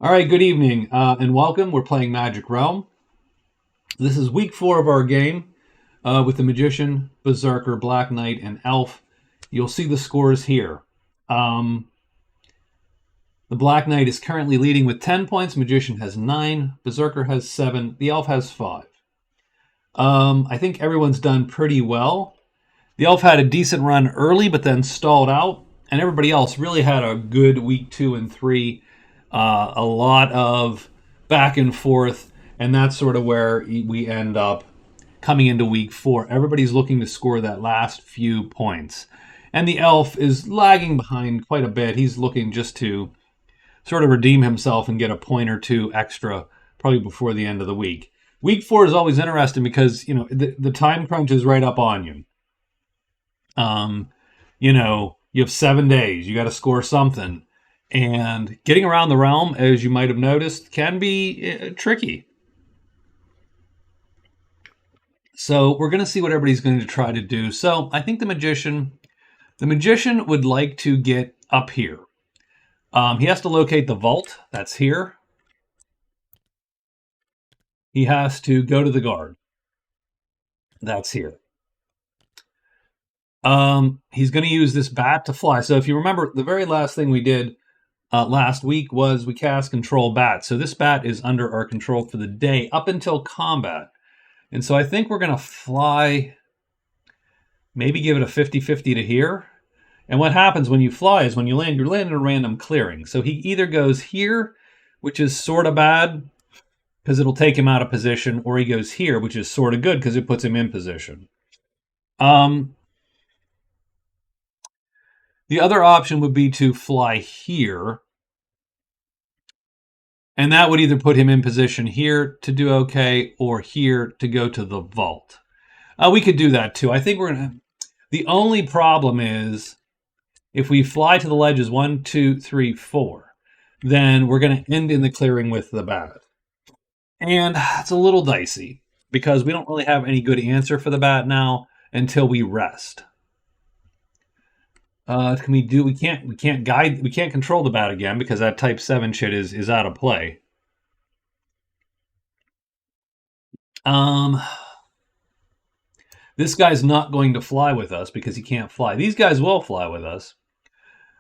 All right, good evening and welcome. We're playing Magic Realm. This is week 4 of our game with the Magician, Berzerker, Black Knight, and Elf. You'll see the scores here. Um, the Black Knight is currently leading with 10 points, Magician has 9, Berzerker has 7, the Elf has 5. I think everyone's done pretty well. The Elf had a decent run early, but then stalled out, and everybody else really had a good week 2 and 3. A lot of back and forth, and that's sort of where we end up coming into week 4. Everybody's looking to score that last few points. And the Elf is lagging behind quite a bit. He's looking just to sort of redeem himself and get a point or two extra probably before the end of the week. Week 4 is always interesting because, the time crunch is right up on you. Um, you have 7 days. You got to score something. And getting around the realm, as you might have noticed, can be tricky. So we're going to see what everybody's going to try to do. So I think the magician would like to get up here. He has to locate the vault. That's here. He has to go to the guard. That's here. He's going to use this bat to fly. So if you remember, the very last thing we did last week was we cast control bat. So this bat is under our control for the day up until combat. And so I think we're going to fly, maybe give it a 50-50 to here. And what happens when you fly is when you land, you're landing in a random clearing. So he either goes here, which is sort of bad because it'll take him out of position, or he goes here, which is sort of good because it puts him in position. The other option would be to fly here, and that would either put him in position here to do okay or here to go to the vault. We could do that too. I think we're going to. The only problem is if we fly to the ledges 1, 2, 3, 4, then we're going to end in the clearing with the bat. And it's a little dicey because we don't really have any good answer for the bat now until we rest. Can we do? We can't guide. We can't control the bat again because that Type 7 shit is out of play. Um, this guy's not going to fly with us because he can't fly. These guys will fly with us.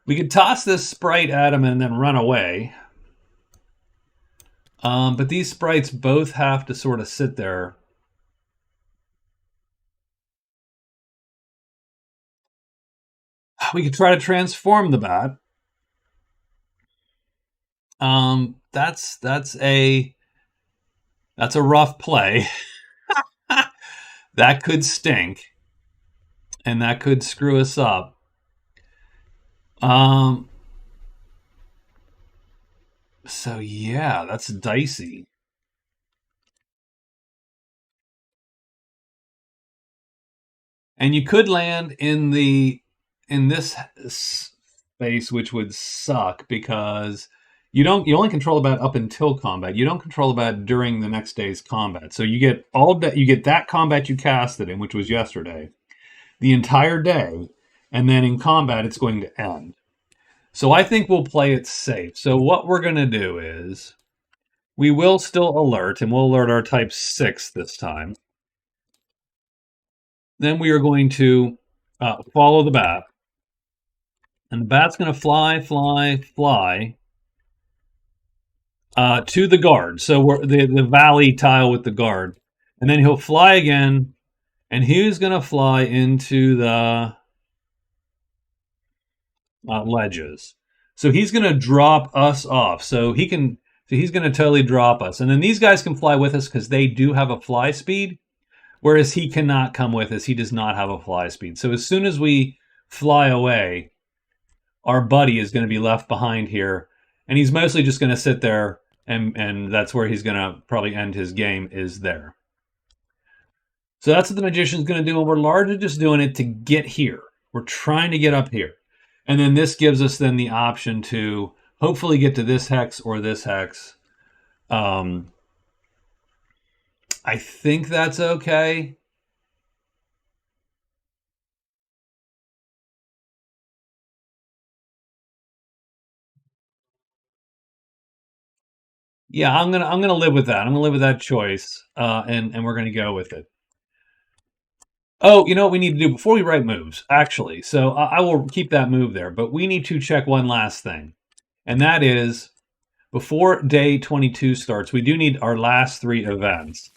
We could toss this sprite at him and then run away. But these sprites both have to sort of sit there. We could try to transform the bat. That's a rough play. That could stink, and that could screw us up. Um, so yeah, that's dicey. And you could land in this space, which would suck because you only control the bat up until combat. You don't control the bat during the next day's combat. So you get that combat you casted in, which was yesterday, the entire day, and then in combat it's going to end. So I think we'll play it safe. So what we're going to do is we will still alert, and we'll alert our Type 6 this time. Then we are going to follow the bat. And the bat's going to fly, fly, fly to the guard. So we're the valley tile with the guard. And then he'll fly again, and he's going to fly into the ledges. So he's going to drop us off. So he's going to totally drop us. And then these guys can fly with us because they do have a fly speed, whereas he cannot come with us. He does not have a fly speed. So as soon as we fly away, our buddy is going to be left behind here, and he's mostly just going to sit there, and that's where he's going to probably end his game, is there. So that's what the magician's going to do, and we're largely just doing it to get here. We're trying to get up here. And then this gives us then the option to hopefully get to this hex or this hex. I think that's okay. Yeah, I'm gonna live with that. I'm gonna live with that choice, and we're gonna go with it. Oh, you know what we need to do before we write moves, actually. So I will keep that move there, but we need to check one last thing, and that is before day 22 starts, we do need our last three events,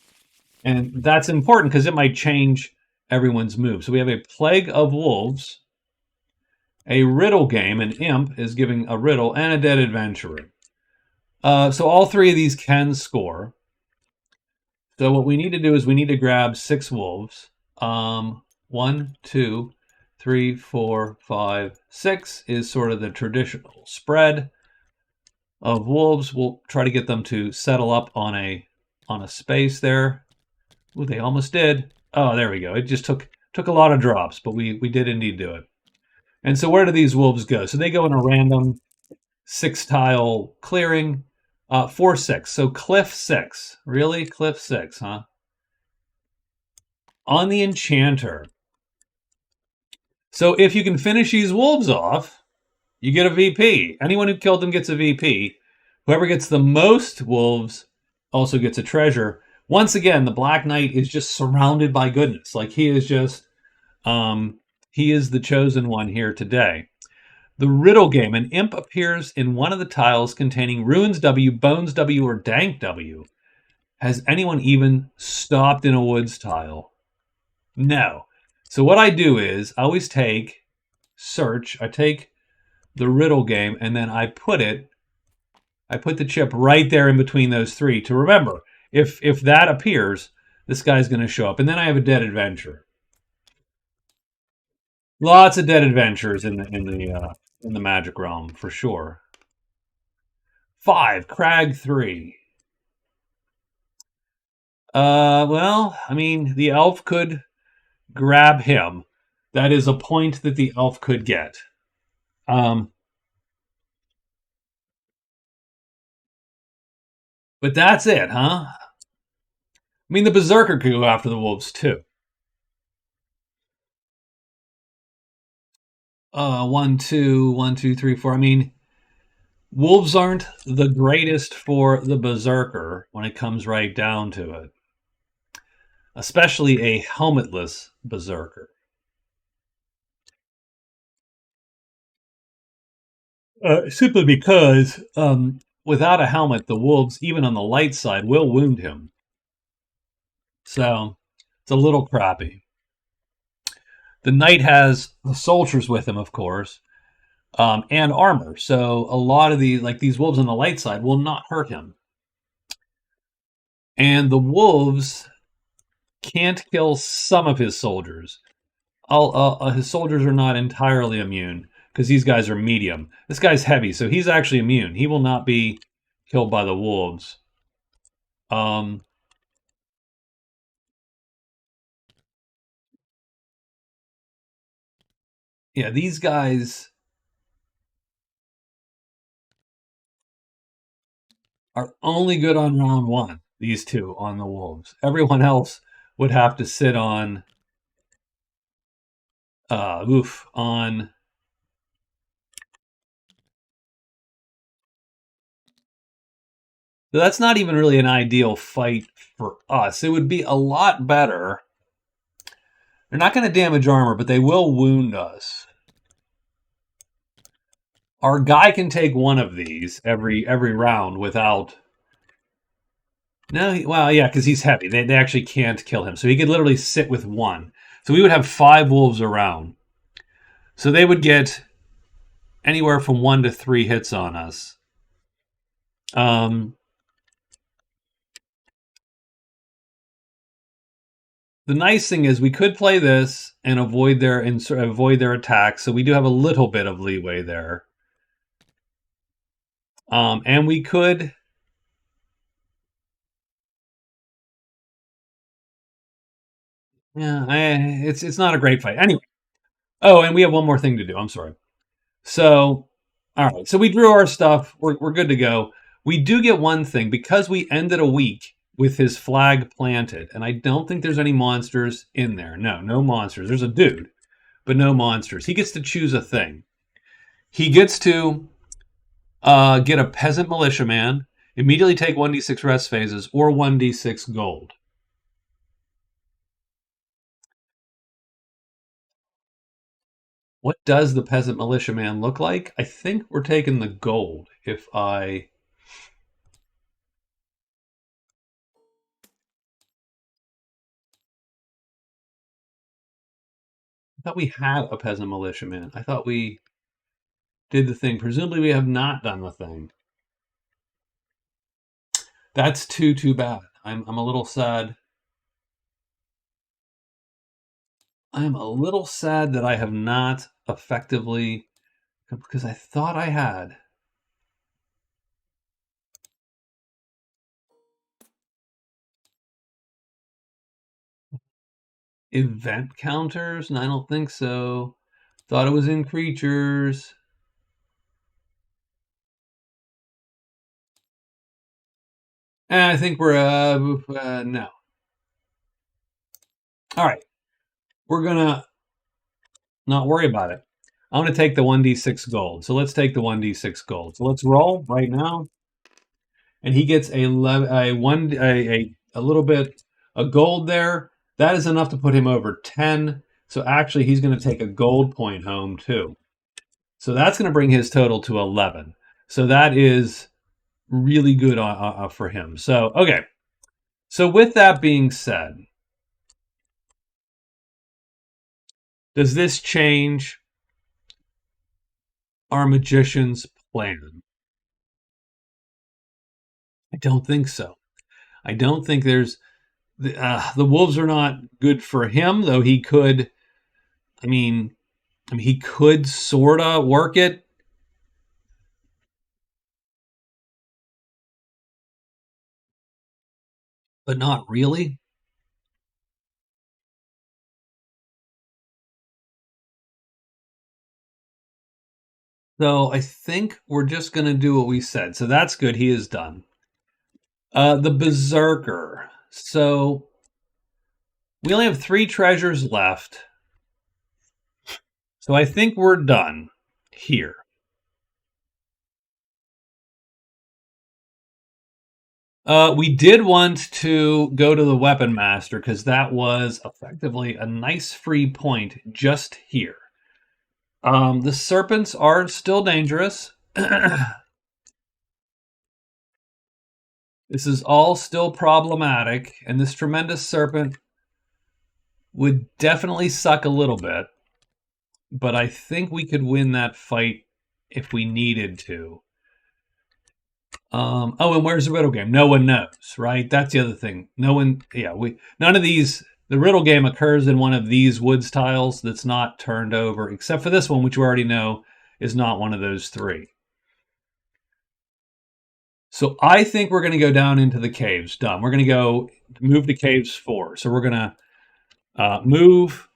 and that's important because it might change everyone's move. So we have a plague of wolves, a riddle game, an imp is giving a riddle, and a dead adventurer. So all three of these can score. So what we need to do is we need to grab 6 wolves. 1, 2, 3, 4, 5, 6 is sort of the traditional spread of wolves. We'll try to get them to settle up on a space there. Ooh, they almost did. Oh, there we go. It just took a lot of drops, but we did indeed do it. And so where do these wolves go? So they go in a random 6-tile clearing. 4-6. So cliff 6. Really? Cliff 6, huh? On the enchanter. So if you can finish these wolves off, you get a VP. Anyone who killed them gets a VP. Whoever gets the most wolves also gets a treasure. Once again, the Black Knight is just surrounded by goodness. Like he is just, he is the chosen one here today. The riddle game. An imp appears in one of the tiles containing runes W, bones W, or dank W. Has anyone even stopped in a woods tile? No. So what I do is I always take search. I take the riddle game and then I put the chip right there in between those three to remember if that appears, this guy's going to show up. And then I have a dead adventure. Lots of dead adventures in the Magic Realm for sure. 5, Crag 3. Well, I mean, the elf could grab him. That is a point that the elf could get. But that's it, huh? I mean, the Berzerker could go after the wolves too. 1, 2, 1, 2, 3, 4. I mean, wolves aren't the greatest for the Berzerker when it comes right down to it, especially a helmetless Berzerker. Simply because without a helmet, the wolves, even on the light side, will wound him. So it's a little crappy. The knight has the soldiers with him, of course, and armor. So a lot of these wolves on the light side will not hurt him. And the wolves can't kill some of his soldiers. His soldiers are not entirely immune because these guys are medium. This guy's heavy, so he's actually immune. He will not be killed by the wolves. Yeah, these guys are only good on round 1. These two on the wolves. Everyone else would have to sit on on so that's not even really an ideal fight for us. It would be a lot better. They're not going to damage armor, but they will wound us. Our guy can take one of these every round without. No, well, yeah, because he's heavy. They actually can't kill him, so he could literally sit with one. So we would have 5 wolves around. So they would get anywhere from 1 to 3 hits on us. The nice thing is we could play this and avoid their attacks, so we do have a little bit of leeway there. And we could. Yeah, it's not a great fight. Anyway. Oh, and we have one more thing to do. I'm sorry. So, all right. So we drew our stuff. We're good to go. We do get one thing because we ended a week with his flag planted, and I don't think there's any monsters in there. No monsters. There's a dude, but no monsters. He gets to choose a thing. He gets to get a peasant militiaman. Immediately take 1d6 rest phases or 1d6 gold. What does the peasant militiaman look like? I think we're taking the gold. I thought we had a peasant militiaman. I thought we did the thing. Presumably we have not done the thing. That's too bad. I'm a little sad. I'm a little sad that I have not effectively, because I thought I had. Event counters? No, I don't think so. Thought it was in creatures. And I think we're no. All right, we're gonna not worry about it. I'm gonna take the 1d6 gold. So let's take the 1d6 gold. So let's roll right now, and he gets a little bit of gold there. That is enough to put him over 10. So actually, he's going to take a gold point home too. So that's going to bring his total to 11. So that is really good for him. So, okay. So with that being said, does this change our magician's plan? I don't think so. I don't think there's the wolves are not good for him, though he could. I mean, he could sorta work it. But not really. So I think we're just going to do what we said. So that's good. He is done. The Berzerker. So we only have 3 treasures left. So I think we're done here. We did want to go to the Weapon Master because that was effectively a nice free point just here. The serpents are still dangerous. This is all still problematic, and this tremendous serpent would definitely suck a little bit, but I think we could win that fight if we needed to. Oh, and where's the riddle game? No one knows, right? That's the other thing. None of these. The riddle game occurs in one of these woods tiles that's not turned over, except for this one, which we already know is not one of those 3. So I think we're going to go down into the caves. Done. We're going to go move to caves 4. So we're going to move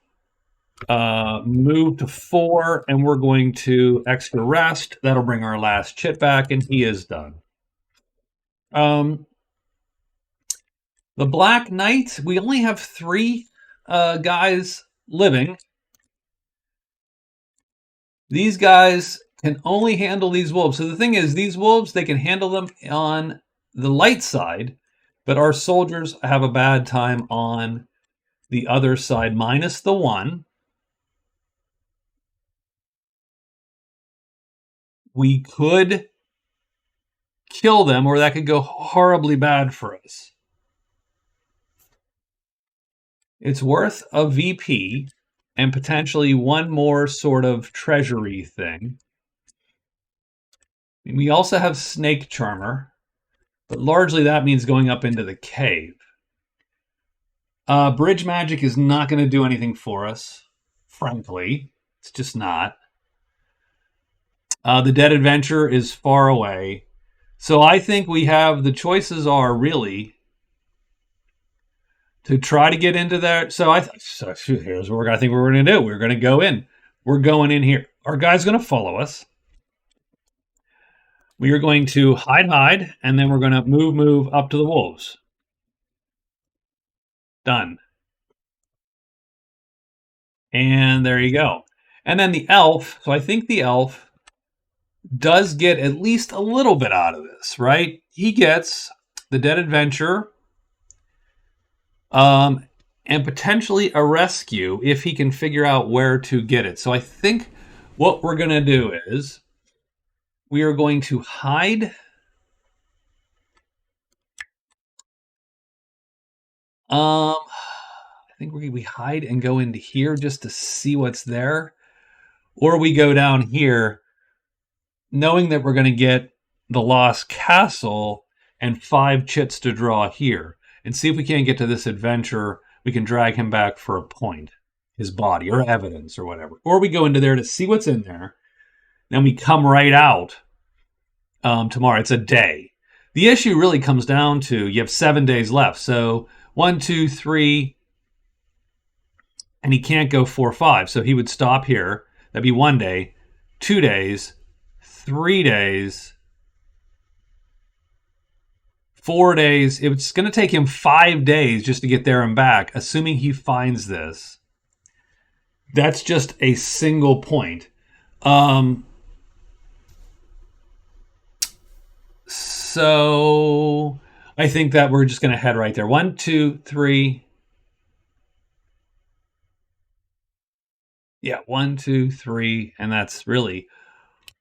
to 4, and we're going to extra rest. That'll bring our last chit back, and he is done. The Black Knight, we only have 3 guys living. These guys can only handle these wolves. So the thing is, these wolves, they can handle them on the light side, but our soldiers have a bad time on the other side, minus the 1. We could kill them, or that could go horribly bad for us. It's worth a VP and potentially one more sort of treasury thing. We also have Snake Charmer, but largely that means going up into the cave. Bridge magic is not going to do anything for us, frankly. It's just not. The Dead Adventure is far away. So I think we have the choices are really to try to get into that. So here's what I think we're going to do. We're going to go in. We're going in here. Our guy's going to follow us. We are going to hide, and then we're going to move up to the wolves. Done. And there you go. And then the elf. So I think the elf does get at least a little bit out of this, right? He gets the dead adventurer, and potentially a rescue if he can figure out where to get it. So I think what we're going to do is we are going to hide. I think we hide and go into here just to see what's there. Or we go down here knowing that we're going to get the Lost Castle and 5 chits to draw here. And see if we can't get to this adventure. We can drag him back for a point, his body or evidence or whatever. Or we go into there to see what's in there. Then we come right out tomorrow. It's a day. The issue really comes down to you have 7 days left. So 1, 2, 3, and he can't go 4, 5. So he would stop here. That'd be 1 day, 2 days, 3 days, 4 days. It's going to take him 5 days just to get there and back, assuming he finds this. That's just a single point. So I think that we're just going to head right there. 1, 2, 3. Yeah, 1, 2, 3. And that's really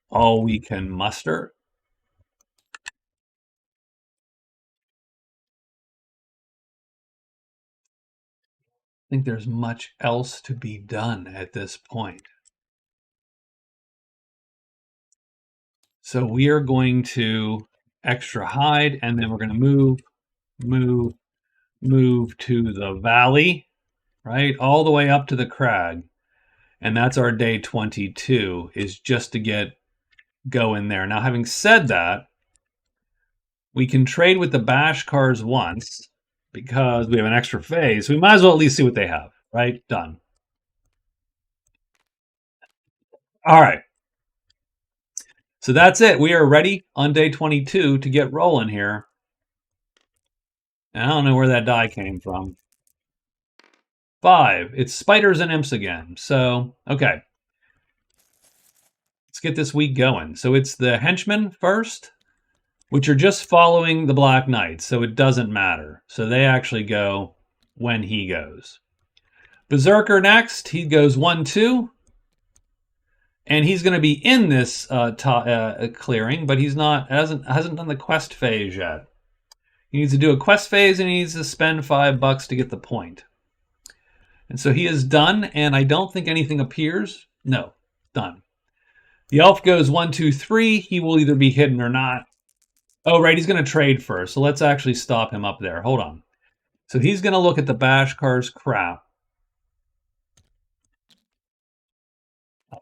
all we can muster. I think there's much else to be done at this point. So we are going to extra hide, and then we're going to move to the valley, right? All the way up to the crag. And that's our day 22, is just to go in there. Now, having said that, we can trade with the bash cars once because we have an extra phase. We might as well at least see what they have, right? Done. All right. So that's it. We are ready on day 22 to get rolling here. And I don't know where that die came from. 5. It's spiders and imps again. So, okay. Let's get this week going. So it's the henchmen first, which are just following the Black Knight, so it doesn't matter. So they actually go when he goes. Berzerker next. He goes 1, 2. And he's going to be in this clearing, but he's not hasn't done the quest phase yet. He needs to do a quest phase, and he needs to spend $5 to get the point. And so he is done, and I don't think anything appears. No, done. The elf goes 1, 2, 3. He will either be hidden or not. Oh, right, he's going to trade first. So let's actually stop him up there. Hold on. So he's going to look at the Bashkar's crap.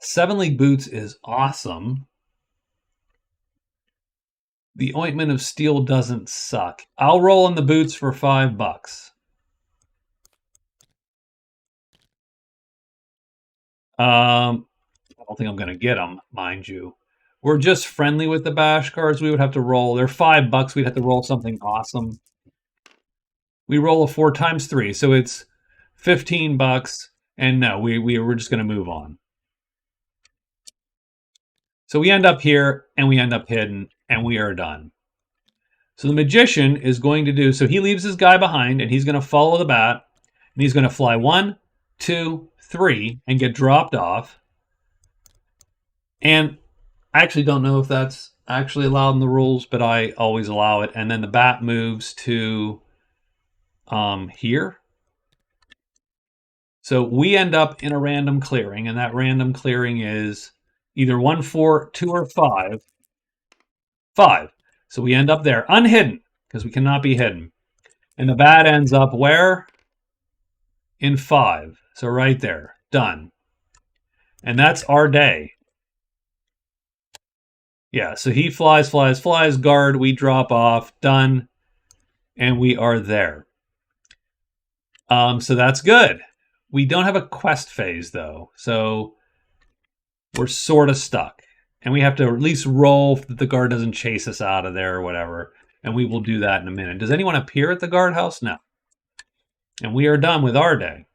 7 League Boots is awesome. The Ointment of Steel doesn't suck. I'll roll in the boots for $5. I don't think I'm going to get them, mind you. We're just friendly with the Bashkars. We would have to roll. They're $5. We'd have to roll something awesome. We roll a 4 times 3, so it's $15. And no, we're just going to move on. So we end up here, and we end up hidden, and we are done. So the magician is going to do, so he leaves his guy behind, and he's going to follow the bat, and he's going to fly 1, 2, 3, and get dropped off. And I actually don't know if that's actually allowed in the rules, but I always allow it. And then the bat moves to here. So we end up in a random clearing, and that random clearing is either 1, 4, 2, or 5. 5. So we end up there, unhidden, because we cannot be hidden. And the bat ends up where? In 5. So right there, done. And that's our day. Yeah, so he flies, guard, we drop off, done, and we are there. So that's good. We don't have a quest phase, though, so we're sort of stuck. And we have to at least roll that the guard doesn't chase us out of there or whatever, and we will do that in a minute. Does anyone appear at the guardhouse? No. And we are done with our day.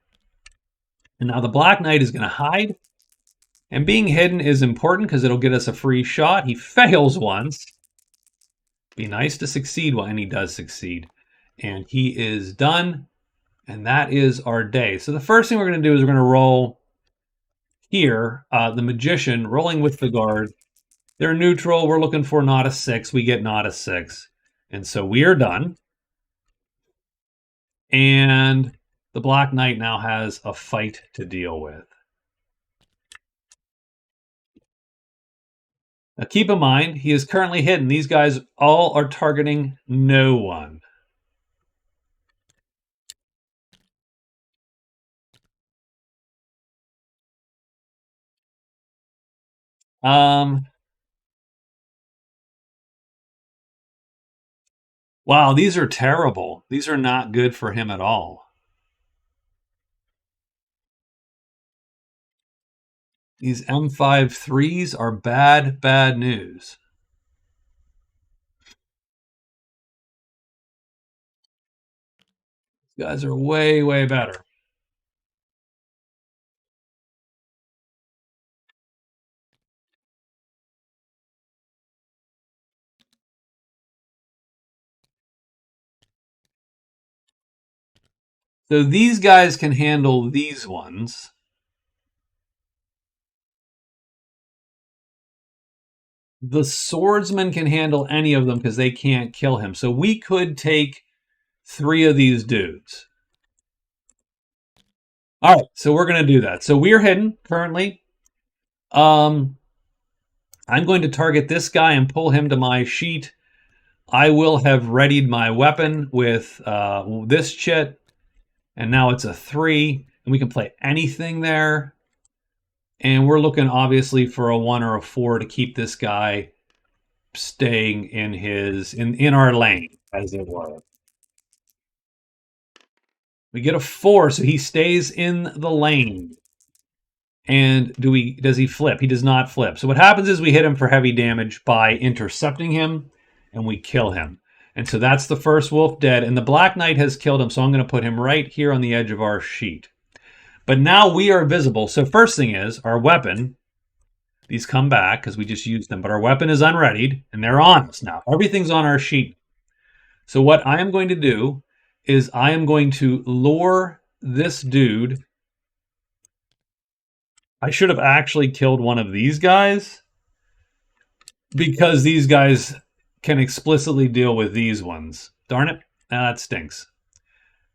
And now the Black Knight is going to hide, And being hidden is important because it'll get us a free shot. He fails once. Be nice to succeed and he does succeed. And he is done. And that is our day. So the first thing we're going to do is we're going to roll here, the magician rolling with the guard. They're neutral. We're looking for not a 6. We get not a 6. And so we are done. And the Black Knight now has a fight to deal with. Now keep in mind, he is currently hidden. These guys all are targeting no one. Wow, these are terrible. These are not good for him at all. These M5 threes are bad, bad news. These guys are way, way better. So these guys can handle these ones. The swordsman can handle any of them because they can't kill him. So we could take 3 of these dudes. All right, so we're going to do that. So we're hidden currently. I'm going to target this guy and pull him to my sheet. I will have readied my weapon with this chit, and now it's a 3, and we can play anything there. And we're looking obviously for a 1 or a 4 to keep this guy staying in our lane, as it were. We get a 4, so he stays in the lane. And does he flip? He does not flip. So what happens is we hit him for heavy damage by intercepting him, and we kill him. And so that's the first wolf dead. And the Black Knight has killed him, so I'm going to put him right here on the edge of our sheet. But now we are visible. So first thing is, our weapon, these come back because we just used them, but our weapon is unreadied, and they're on us now. Everything's on our sheet. So what I am going to do is I am going to lure this dude. I should have actually killed one of these guys because these guys can explicitly deal with these ones. Darn it. That stinks.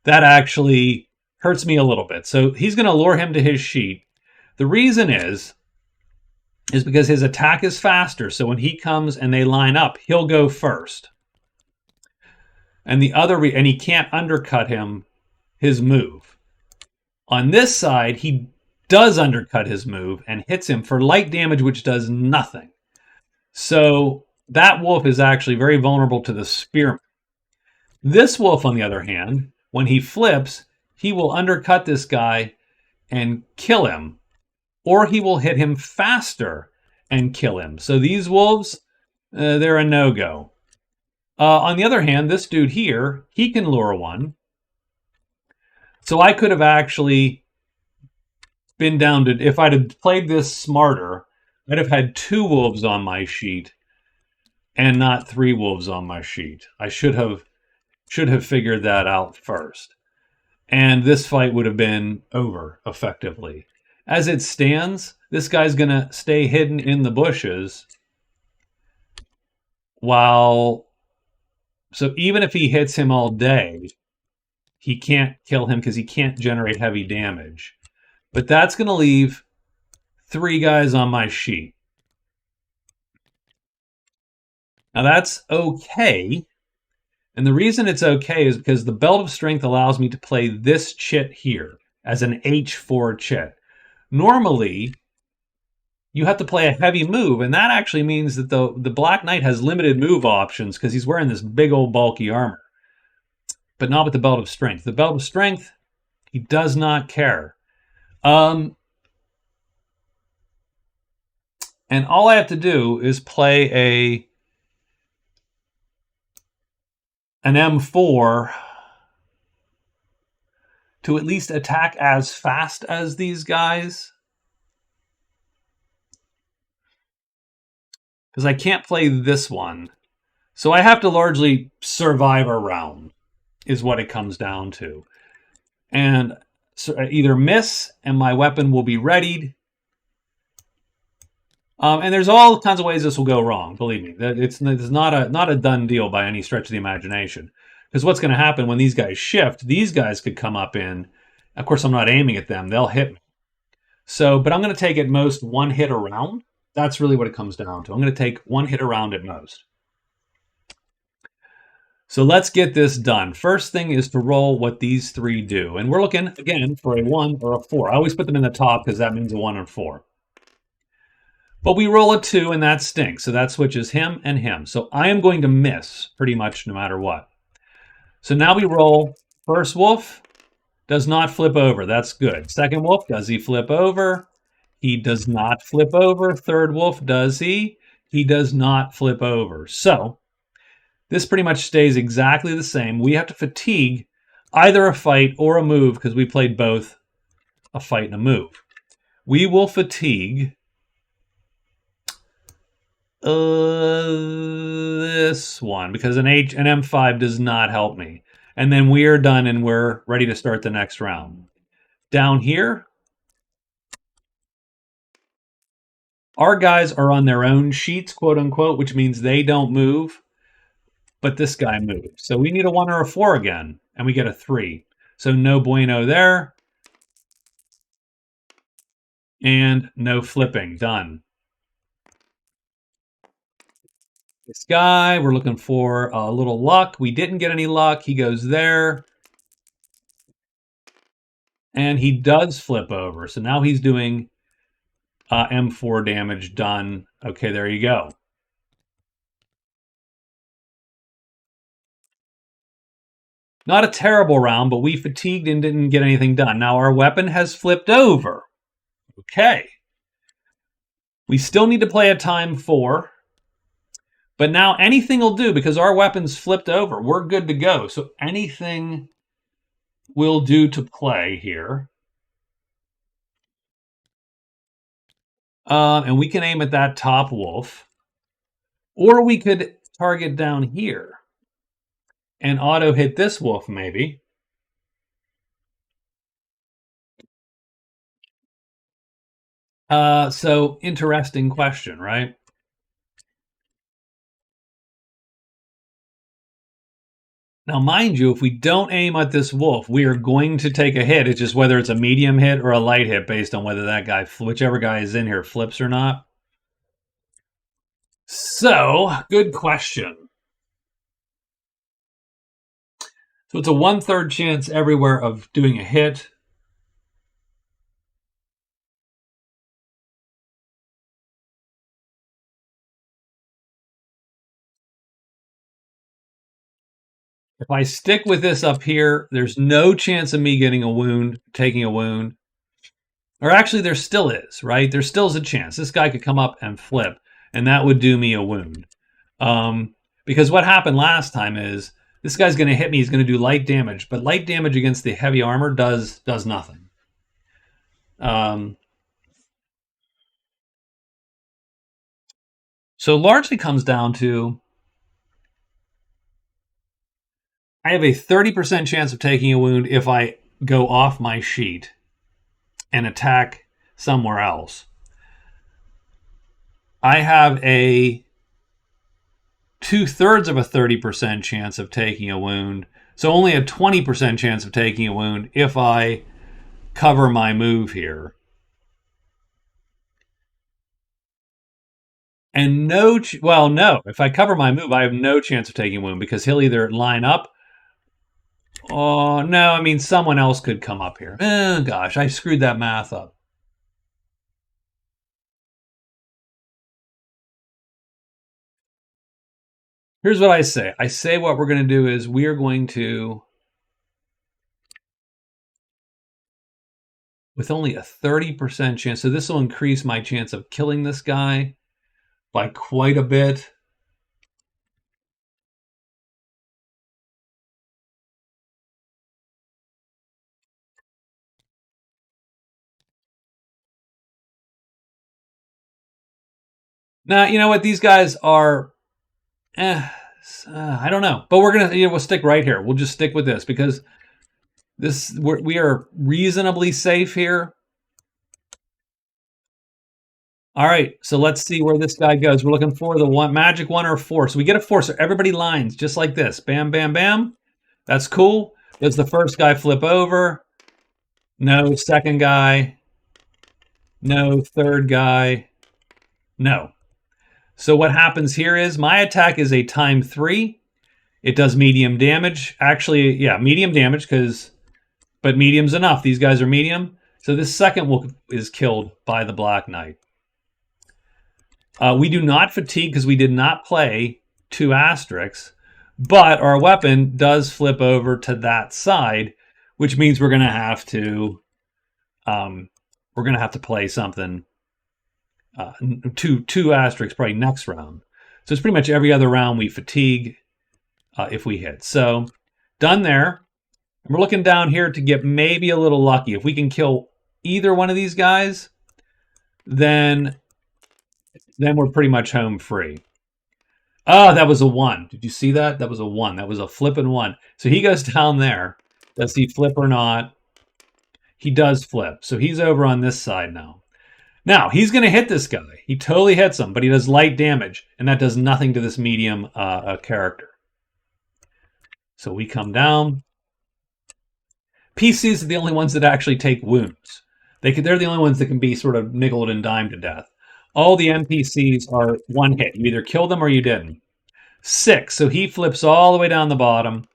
That actually hurts me a little bit. So he's going to lure him to his sheet. The reason is because his attack is faster. So when he comes and they line up, he'll go first. And and he can't undercut his move. On this side, he does undercut his move and hits him for light damage, which does nothing. So that wolf is actually very vulnerable to the spearman. This wolf, on the other hand, when he flips, he will undercut this guy and kill him, or he will hit him faster and kill him. So these wolves, they're a no-go. On the other hand, this dude here, he can lure one. So I could have actually been down to, if I'd have played this smarter, I'd have had 2 wolves on my sheet and not 3 wolves on my sheet. I should have figured that out first. And this fight would have been over effectively. As it stands, this guy's going to stay hidden in the bushes so even if he hits him all day, he can't kill him because he can't generate heavy damage. But that's going to leave 3 guys on my sheet. Now that's okay. And the reason it's okay is because the Belt of Strength allows me to play this chit here as an H4 chit. Normally, you have to play a heavy move, and that actually means that the Black Knight has limited move options because he's wearing this big old bulky armor. But not with the Belt of Strength. The Belt of Strength, he does not care. And all I have to do is play an M4 to at least attack as fast as these guys. because I can't play this one. So I have to largely survive a round, is what it comes down to. And so either miss and my weapon will be readied. And there's all kinds of ways this will go wrong. Believe me, it's not a done deal by any stretch of the imagination. Because what's going to happen when these guys shift? These guys could come up in. Of course, I'm not aiming at them; they'll hit me. So, but I'm going to take at most one hit around. That's really what it comes down to. I'm going to take one hit around at most. So let's get this done. First thing is to roll what these three do. And we're looking, again, for a 1 or a 4. I always put them in the top because that means a 1 or 4. But we roll a 2, and that stinks. So that switches him and him. So I am going to miss pretty much no matter what. So now we roll. First wolf does not flip over. That's good. Second wolf, does he flip over? He does not flip over. Third wolf, does he? He does not flip over. So this pretty much stays exactly the same. We have to fatigue either a fight or a move because we played both a fight and a move. We will fatigue this one because an M5 does not help me. And then we are done and we're ready to start the next round. Down here, our guys are on their own sheets, quote unquote, which means they don't move. But this guy moves. So we need a 1 or a 4 again, and we get a 3. So no bueno there. And no flipping. Done. This guy, we're looking for a little luck. We didn't get any luck. He goes there. And he does flip over. So now he's doing M4 damage. Done. Okay, there you go. Not a terrible round, but we fatigued and didn't get anything done. Now our weapon has flipped over. Okay. We still need to play a time 4. But now anything will do because our weapon's flipped over. We're good to go. So anything will do to play here. And we can aim at that top wolf. Or we could target down here and auto hit this wolf maybe. So interesting question, right? Now, mind you, if we don't aim at this wolf, we are going to take a hit. It's just whether it's a medium hit or a light hit based on whether that guy, whichever guy is in here, flips or not. So, good question. So it's a 1/3 chance everywhere of doing a hit. If I stick with this up here, there's no chance of me getting a wound, taking a wound. Or actually, there still is, right? There still is a chance. This guy could come up and flip, and that would do me a wound. Because what happened last time is this guy's going to hit me. He's going to do light damage, but light damage against the heavy armor does nothing. So largely comes down to I have a 30% chance of taking a wound if I go off my sheet and attack somewhere else. I have a 2/3 of a 30% chance of taking a wound. So only a 20% chance of taking a wound if I cover my move here. And no, if I cover my move, I have no chance of taking a wound because he'll either line up. Oh, no, I mean, someone else could come up here. Oh, gosh, I screwed that math up. Here's what I say. I say what we're going to do is we are going to, with only a 30% chance, so this will increase my chance of killing this guy by quite a bit. Now, you know what? These guys are, I don't know. But we're going to, we'll stick right here. We'll just stick with this because we are reasonably safe here. All right, so let's see where this guy goes. We're looking for the magic 1 or 4. So we get a 4, so everybody lines just like this. Bam, bam, bam. That's cool. Does the first guy flip over? No. Second guy? No. Third guy? No. So what happens here is my attack is a time 3. It does medium damage. Actually, yeah, medium damage but medium's enough. These guys are medium. So this second is killed by the Black Knight. We do not fatigue because we did not play 2 asterisks, but our weapon does flip over to that side, which means we're going to have to play something 2 asterisks probably next round. So it's pretty much every other round we fatigue if we hit. So done there. And we're looking down here to get maybe a little lucky. If we can kill either one of these guys, then we're pretty much home free. Oh, that was a 1. Did you see that? That was a 1. That was a flipping 1. So he goes down there. Does he flip or not? He does flip. So he's over on this side now. Now, he's going to hit this guy. He totally hits him, but he does light damage, and that does nothing to this medium character. So we come down. PCs are the only ones that actually take wounds. They're the only ones that can be sort of nickeled and dimed to death. All the NPCs are 1 hit. You either kill them or you didn't. 6. So he flips all the way down the bottom.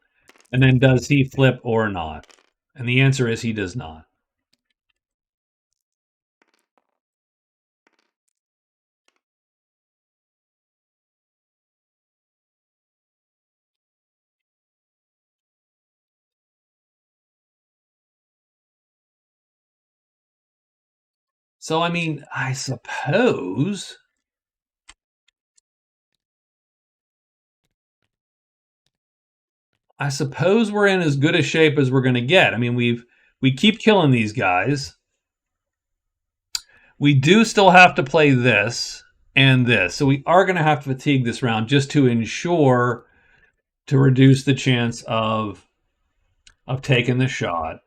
And then does he flip or not? And the answer is he does not. So, I mean, I suppose we're in as good a shape as we're going to get. I mean, we keep killing these guys. We do still have to play this and this. So we are going to have to fatigue this round just to ensure to reduce the chance of taking the shot.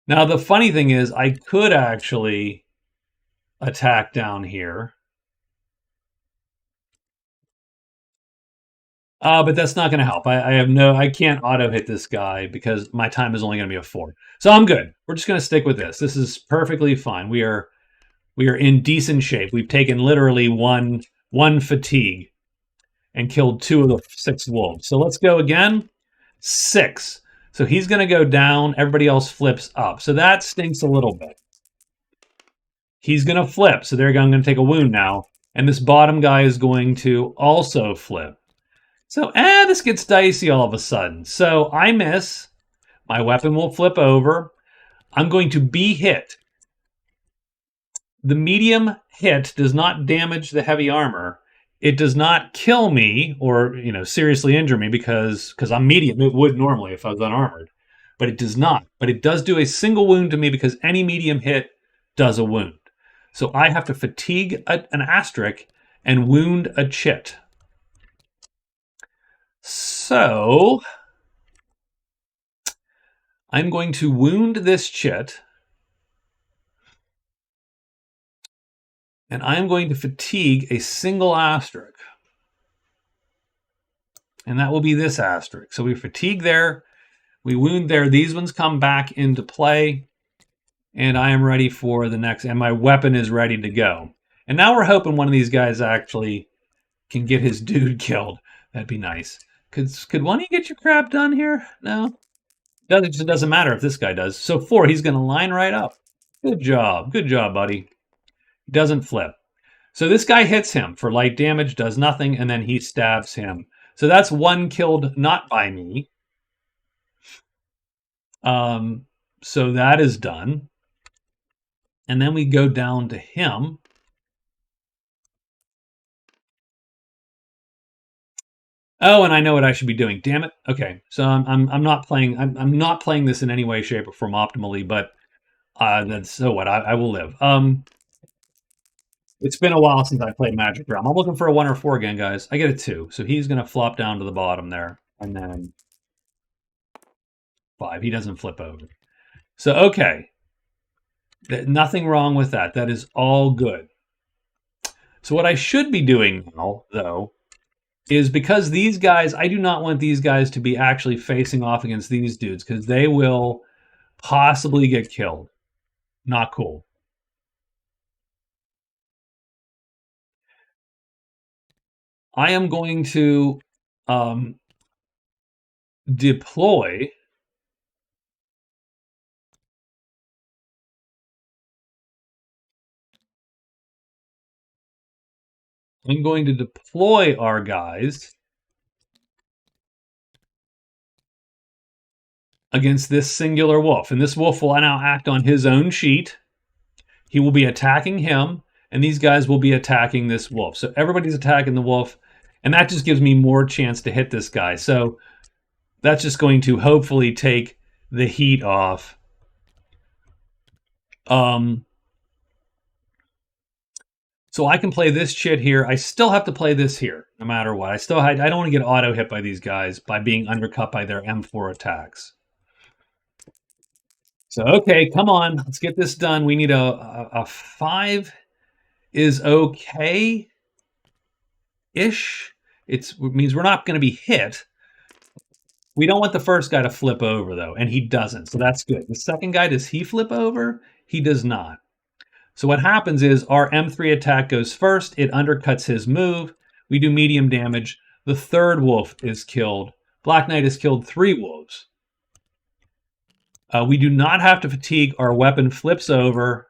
Now, the funny thing is I could actually attack down here. But that's not going to help. I can't auto hit this guy because my time is only going to be a 4. So I'm good. We're just going to stick with this. This is perfectly fine. We are in decent shape. We've taken literally one fatigue and killed 2 of the 6 wolves. So let's go again. 6. So he's going to go down. Everybody else flips up. So that stinks a little bit. He's going to flip. So there you go. I'm going to take a wound now. And this bottom guy is going to also flip. So, this gets dicey all of a sudden. So I miss. My weapon will flip over. I'm going to be hit. The medium hit does not damage the heavy armor. It does not kill me or, seriously injure me because I'm medium. It would normally if I was unarmored. But it does not. But it does do a single wound to me because any medium hit does a wound. So I have to fatigue an asterisk and wound a chit. So I'm going to wound this chit. And I'm going to fatigue a single asterisk. And that will be this asterisk. So we fatigue there. We wound there. These ones come back into play. And I am ready for the next. And my weapon is ready to go. And now we're hoping one of these guys actually can get his dude killed. That'd be nice. Could one of you get your crap done here? No? It doesn't matter if this guy does. So 4, he's going to line right up. Good job. Good job, buddy. He doesn't flip. So this guy hits him for light damage, does nothing, and then he stabs him. So that's 1 killed not by me. So that is done. And then we go down to him. Oh, and I know what I should be doing. Damn it. Okay, so I'm not playing. I'm not playing this in any way, shape, or form optimally. But that's so what I will live. It's been a while since I played Magic Realm. I'm looking for a 1 or 4 again, guys. I get a 2. So he's going to flop down to the bottom there. And then 5. He doesn't flip over. So, okay. Nothing wrong with that. That is all good. So what I should be doing now, though, is because these guys, I do not want these guys to be actually facing off against these dudes because they will possibly get killed. Not cool. I am going to deploy our guys against this singular wolf. And this wolf will now act on his own sheet. He will be attacking him, and these guys will be attacking this wolf. So everybody's attacking the wolf, and that just gives me more chance to hit this guy. So that's just going to hopefully take the heat off. So I can play this chit here. I still have to play this here, no matter what. I don't want to get auto hit by these guys by being undercut by their M4 attacks. So okay, come on, let's get this done. We need a 5 is okay-ish. It means we're not going to be hit. We don't want the first guy to flip over, though, and he doesn't, so that's good. The second guy, does he flip over? He does not. So what happens is our M3 attack goes first. It undercuts his move. We do medium damage. The third wolf is killed. Black Knight has killed 3 wolves. We do not have to fatigue. Our weapon flips over.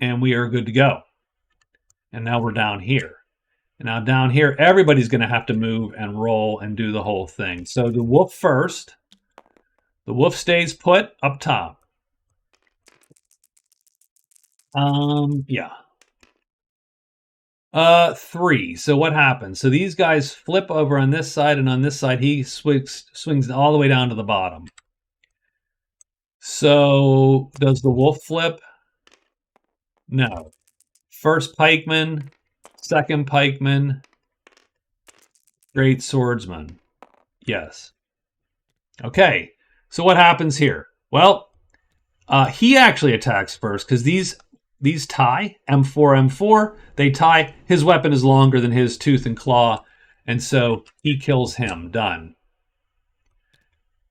And we are good to go. And now we're down here. And now down here, everybody's going to have to move and roll and do the whole thing. So the wolf first. The wolf stays put up top. Yeah. 3. So what happens? So these guys flip over on this side, and on this side he swings all the way down to the bottom. So does the wolf flip? No. First pikeman, second pikeman, great swordsman. Yes. Okay. So what happens here? Well, he actually attacks first because these tie, M4, M4, they tie. His weapon is longer than his tooth and claw, and so he kills him. Done.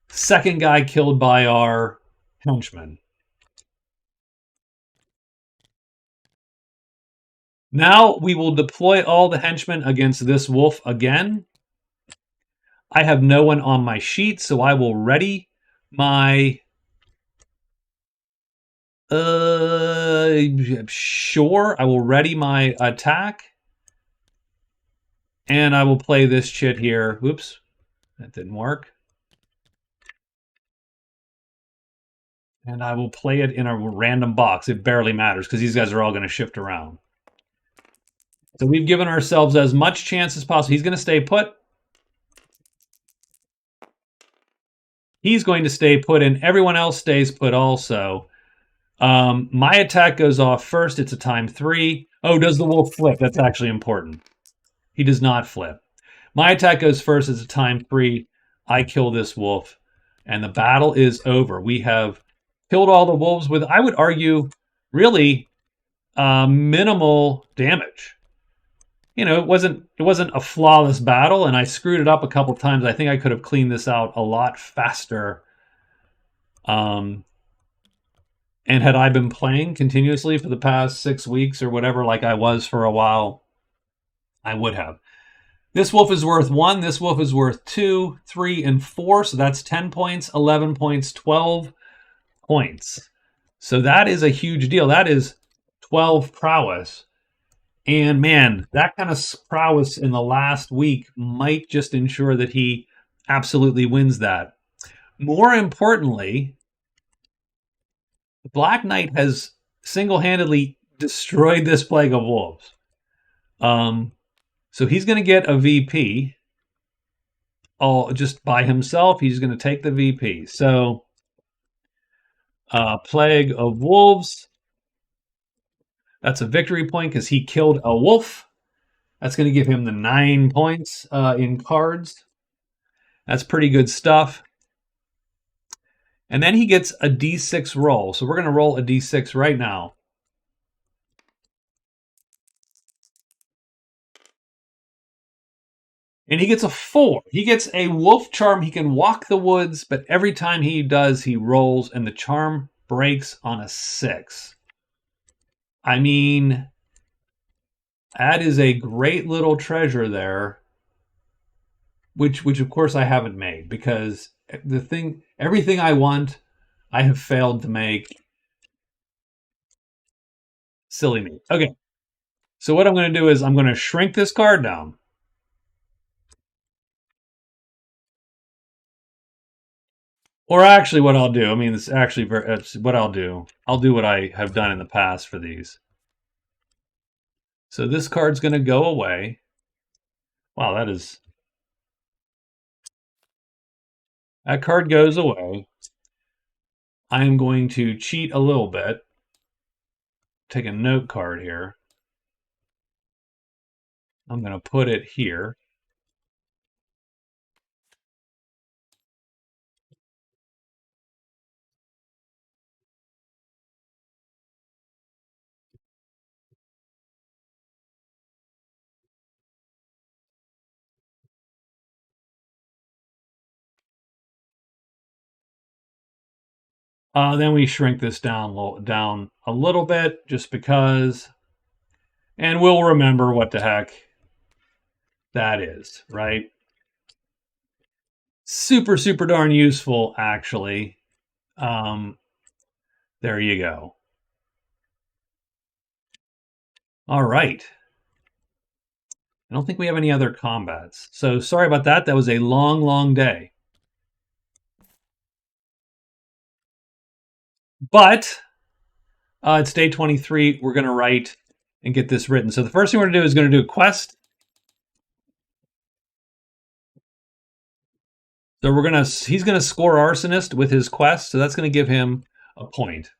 Second guy killed by our henchman. Now we will deploy all the henchmen against this wolf again. I have no one on my sheet, so I will ready my... Sure, I will ready my attack. And I will play this chit here. Oops, that didn't work. And I will play it in a random box. It barely matters because these guys are all going to shift around. So we've given ourselves as much chance as possible. He's going to stay put. He's going to stay put, and everyone else stays put also. My attack goes off first. It's a time 3. Oh, does the wolf flip? That's actually important. He does not flip. My attack goes first. It's a time 3. I kill this wolf, and the battle is over. We have killed all the wolves with, I would argue, really minimal damage. You know, it wasn't a flawless battle, and I screwed it up a couple times. I think I could have cleaned this out a lot faster. And had I been playing continuously for the past 6 weeks or whatever, like I was for a while, I would have. This wolf is worth 1. This wolf is worth 2, 3, and 4. So that's 10 points, 11 points, 12 points. So that is a huge deal. That is 12 prowess. And man, that kind of prowess in the last week might just ensure that he absolutely wins that. More importantly, the Black Knight has single-handedly destroyed this plague of wolves. So he's going to get a VP all just by himself. He's going to take the VP. So, plague of wolves. That's a victory point because he killed a wolf. That's going to give him the 9 points in cards. That's pretty good stuff. And then he gets a d6 roll. So we're going to roll a d6 right now. And he gets a 4. He gets a wolf charm. He can walk the woods, but every time he does, he rolls, and the charm breaks on a 6. I mean, that is a great little treasure there, which of course I haven't made, because everything I want, I have failed to make. Silly me. Okay, so what I'm going to do is I'm going to shrink this card down. Or actually, what I'll do, I mean, it's actually it's what I'll do. I'll do what I have done in the past for these. So this card's going to go away. Wow, that card goes away. I'm going to cheat a little bit. Take a note card here. I'm going to put it here. Then we shrink this down a little bit, just because, and we'll remember what the heck that is, right? Super, super darn useful, actually. There you go. All right. I don't think we have any other combats. So sorry about that. That was a long, long day. But it's day 23. We're going to write and get this written. So the first thing we're going to do is going to do a quest. So he's going to score arsonist with his quest. So that's going to give him a point.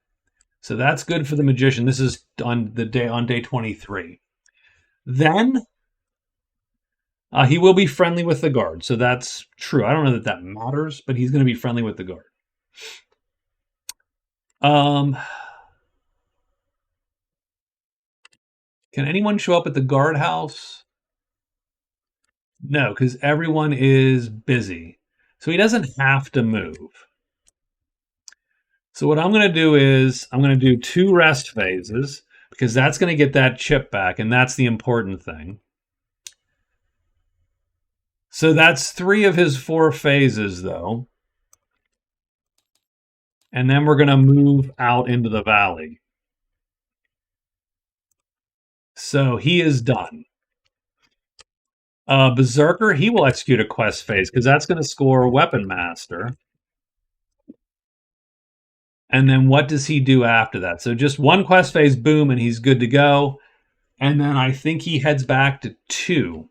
So that's good for the magician. This is on day 23. Then he will be friendly with the guard. So that's true. I don't know that matters, but he's going to be friendly with the guard. Can anyone show up at the guardhouse? No, because everyone is busy. So he doesn't have to move. So what I'm going to do is I'm going to do 2 rest phases, because that's going to get that chip back, and that's the important thing. So that's 3 of his 4 phases, though. And then we're going to move out into the valley. So he is done. Berzerker, he will execute a quest phase, because that's going to score Weapon Master. And then what does he do after that? So just 1 quest phase, boom, and he's good to go. And then I think he heads back to 2.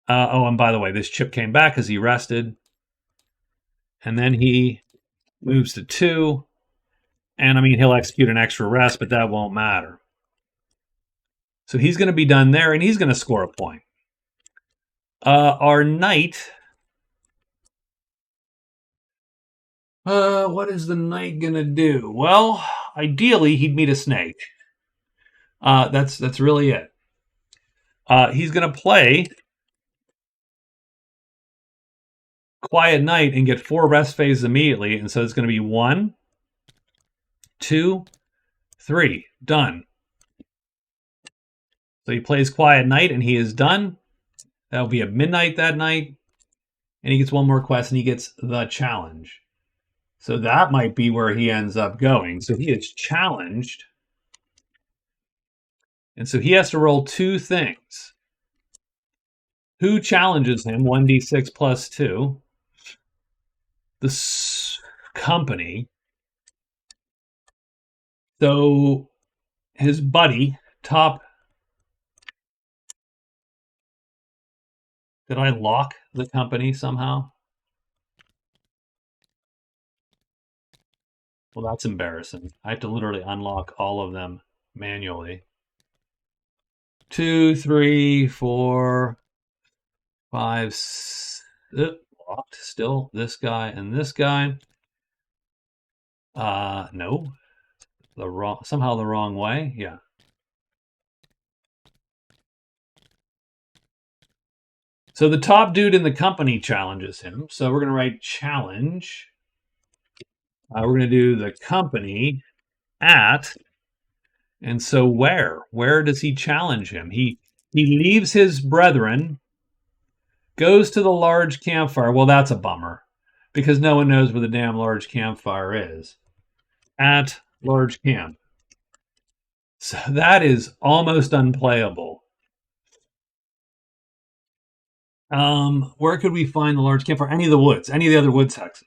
And by the way, this chip came back because he rested. And then he moves to 2. And I mean, he'll execute an extra rest, but that won't matter. So he's going to be done there, and he's going to score a point. Our knight. What is the knight going to do? Well, ideally, he'd meet a snake. That's really it. He's going to play Quiet Night and get 4 rest phases immediately. And so it's going to be 1, 2, 3. Done. So he plays Quiet Night and he is done. That'll be at midnight that night. And he gets 1 more quest and he gets the challenge. So that might be where he ends up going. So he is challenged. And so he has to roll 2 things. Who challenges him? 1d6 plus 2. The company. So his buddy, top. Did I lock the company somehow? Well, that's embarrassing. I have to literally unlock all of them manually. 2, 3, 4, 5, locked still. This guy and this guy. No. Somehow the wrong way. Yeah. So the top dude in the company challenges him. So we're going to write challenge. We're going to do the company at. And so where does he challenge him? He leaves his brethren, goes to the large campfire. Well, that's a bummer because no one knows where the damn large campfire is. At large camp. So that is almost unplayable. Where could we find the large campfire? Any of the woods, any of the other woods hexes.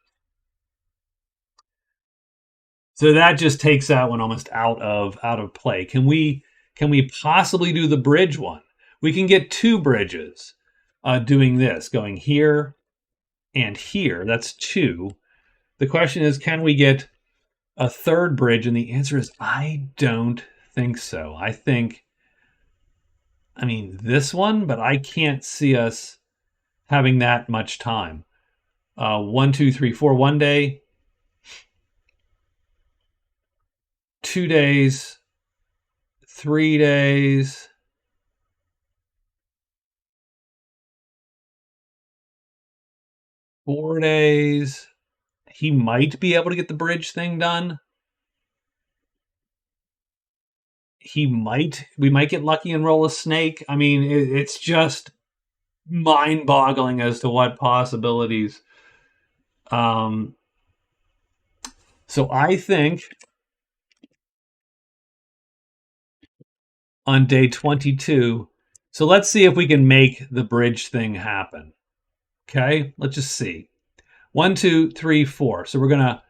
So that just takes that one almost out of play. Can we possibly do the bridge one? We can get two bridges doing this, going here and here. That's two. The question is, can we get a third bridge? And the answer is, I don't think so. I mean, this one, but I can't see us having that much time. 1, 2, 3, 4, 1 day, 2 days, 3 days. Four days. He might be able to get the bridge thing done. We might get lucky and roll a snake. I mean, it's just mind-boggling as to what possibilities. So I think on day 22. So let's see if we can make the bridge thing happen. Okay, let's just see. 1, 2, 3, 4. So we're gonna.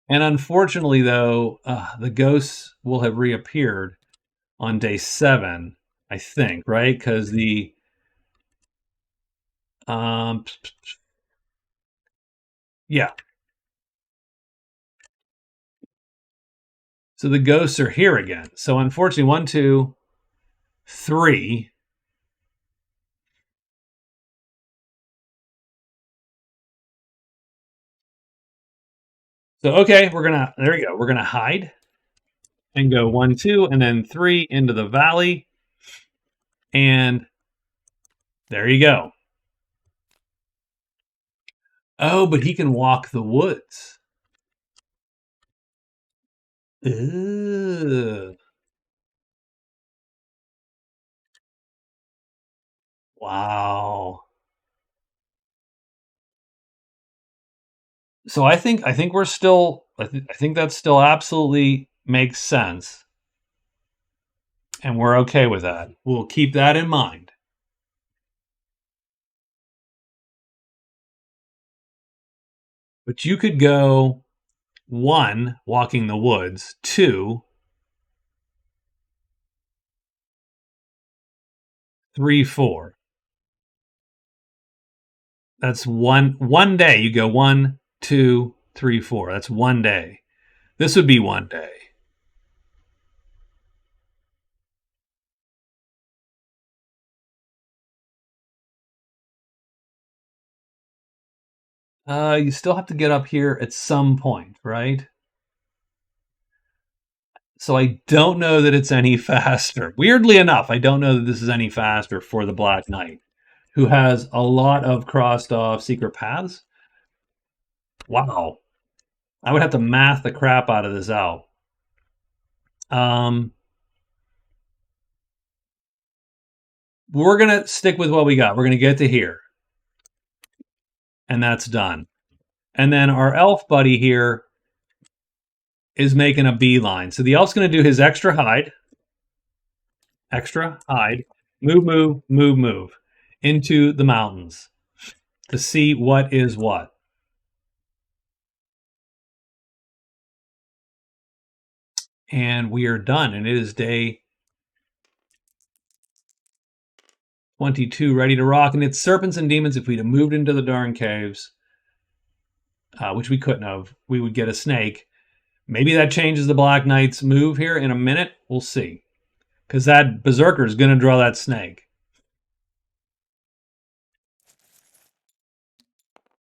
And unfortunately, though, the ghosts will have reappeared on day 7, I think, right? Because the yeah. So the ghosts are here again. So unfortunately, 1, 2, 3. So okay, there we go. We're gonna hide and go 1, 2, and then 3 into the valley. And there you go. Oh, but he can walk the woods. Ugh. Wow. So I think we're still. I think that still absolutely makes sense, and we're okay with that. We'll keep that in mind. But you could go 1, walking the woods, 2, 3, 4. That's one day. You go 1, 2, 3, 4. That's 1 day. This would be 1 day. You still have to get up here at some point, right? So I don't know that it's any faster. Weirdly enough, I don't know that this is any faster for the Black Knight, who has a lot of crossed off secret paths. Wow. I would have to math the crap out of this out. We're going to stick with what we got. We're going to get to here. And that's done. And then our elf buddy here is making a beeline. So the elf's going to do his extra hide, move into the mountains to see what is what. And we are done. And it is day 22, ready to rock. And it's serpents and demons. If we'd have moved into the darn caves, which we couldn't have. We would get a snake. Maybe that changes the Black Knight's move here in a minute. We'll see. Because that Berzerker is going to draw that snake.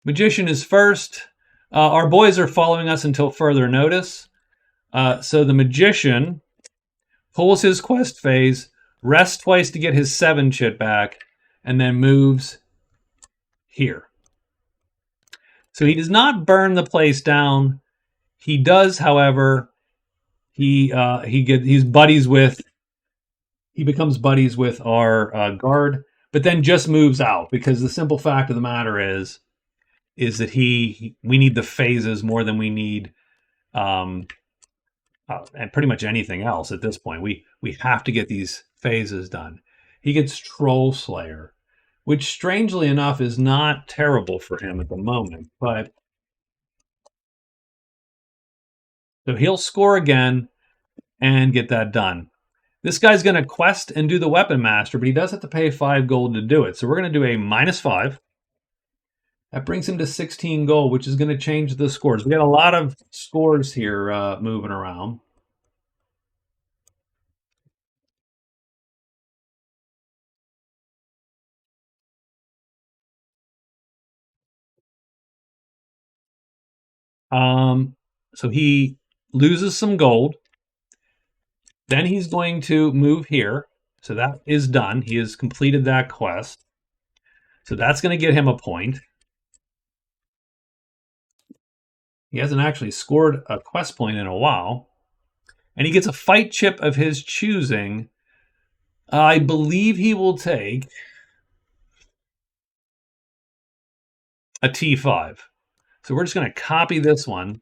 Magician is first. Our boys are following us until further notice. So the Magician pulls his quest phase, rests twice to get his 7 chit back, and then moves here. So he does not burn the place down. He does, however, he becomes buddies with our guard, but then just moves out because the simple fact of the matter is that we need the phases more than we need and pretty much anything else at this point. We have to get these phases done. He gets Troll Slayer, which strangely enough is not terrible for him at the moment, but so he'll score again and get that done. This guy's going to quest and do the Weapon Master, but he does have to pay 5 gold to do it. So we're going to do a -5. That brings him to 16 gold, which is going to change the scores. We got a lot of scores here moving around. So he loses some gold. Then he's going to move here. So that is done. He has completed that quest. So that's going to get him a point. He hasn't actually scored a quest point in a while. And he gets a fight chip of his choosing. I believe he will take a T5. So we're just going to copy this one.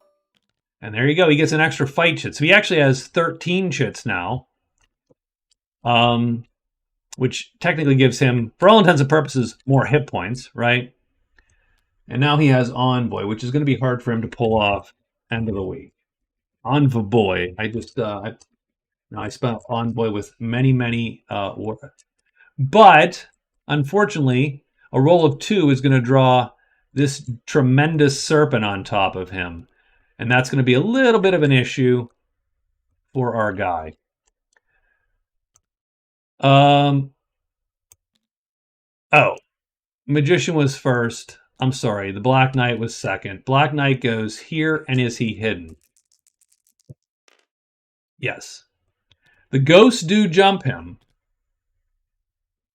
And there you go. He gets an extra fight chit. So he actually has 13 chits now. Which technically gives him, for all intents and purposes, more hit points, right? And now he has Envoy, which is going to be hard for him to pull off end of the week. Envoy. I just, I spent Envoy with many but unfortunately, a roll of 2 is going to draw this tremendous serpent on top of him. And that's going to be a little bit of an issue for our guy. Oh, Magician was first. I'm sorry, the Black Knight was second. Black Knight goes here, and is he hidden? Yes. The ghosts do jump him,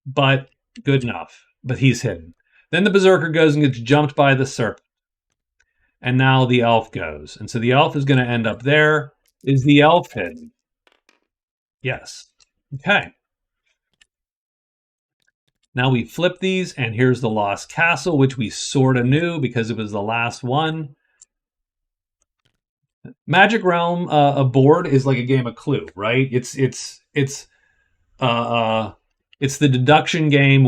but good enough. But he's hidden. Then the Berzerker goes and gets jumped by the serpent. And now the elf goes. And so the elf is going to end up there. Is the elf hidden? Yes. Okay. Now we flip these, and here's the Lost Castle, which we sort of knew because it was the last one. Magic Realm, a board is like a game of Clue, right? It's the deduction game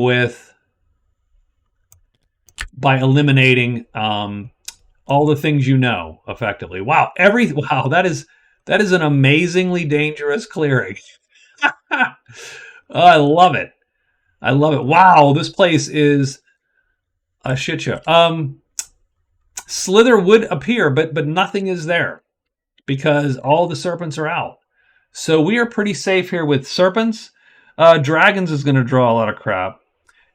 by eliminating all the things you know effectively. Wow, that is an amazingly dangerous clearing. Oh, I love it. I love it. Wow, this place is a shit show. Slither would appear, but nothing is there because all the serpents are out. So we are pretty safe here with serpents. Dragons is going to draw a lot of crap.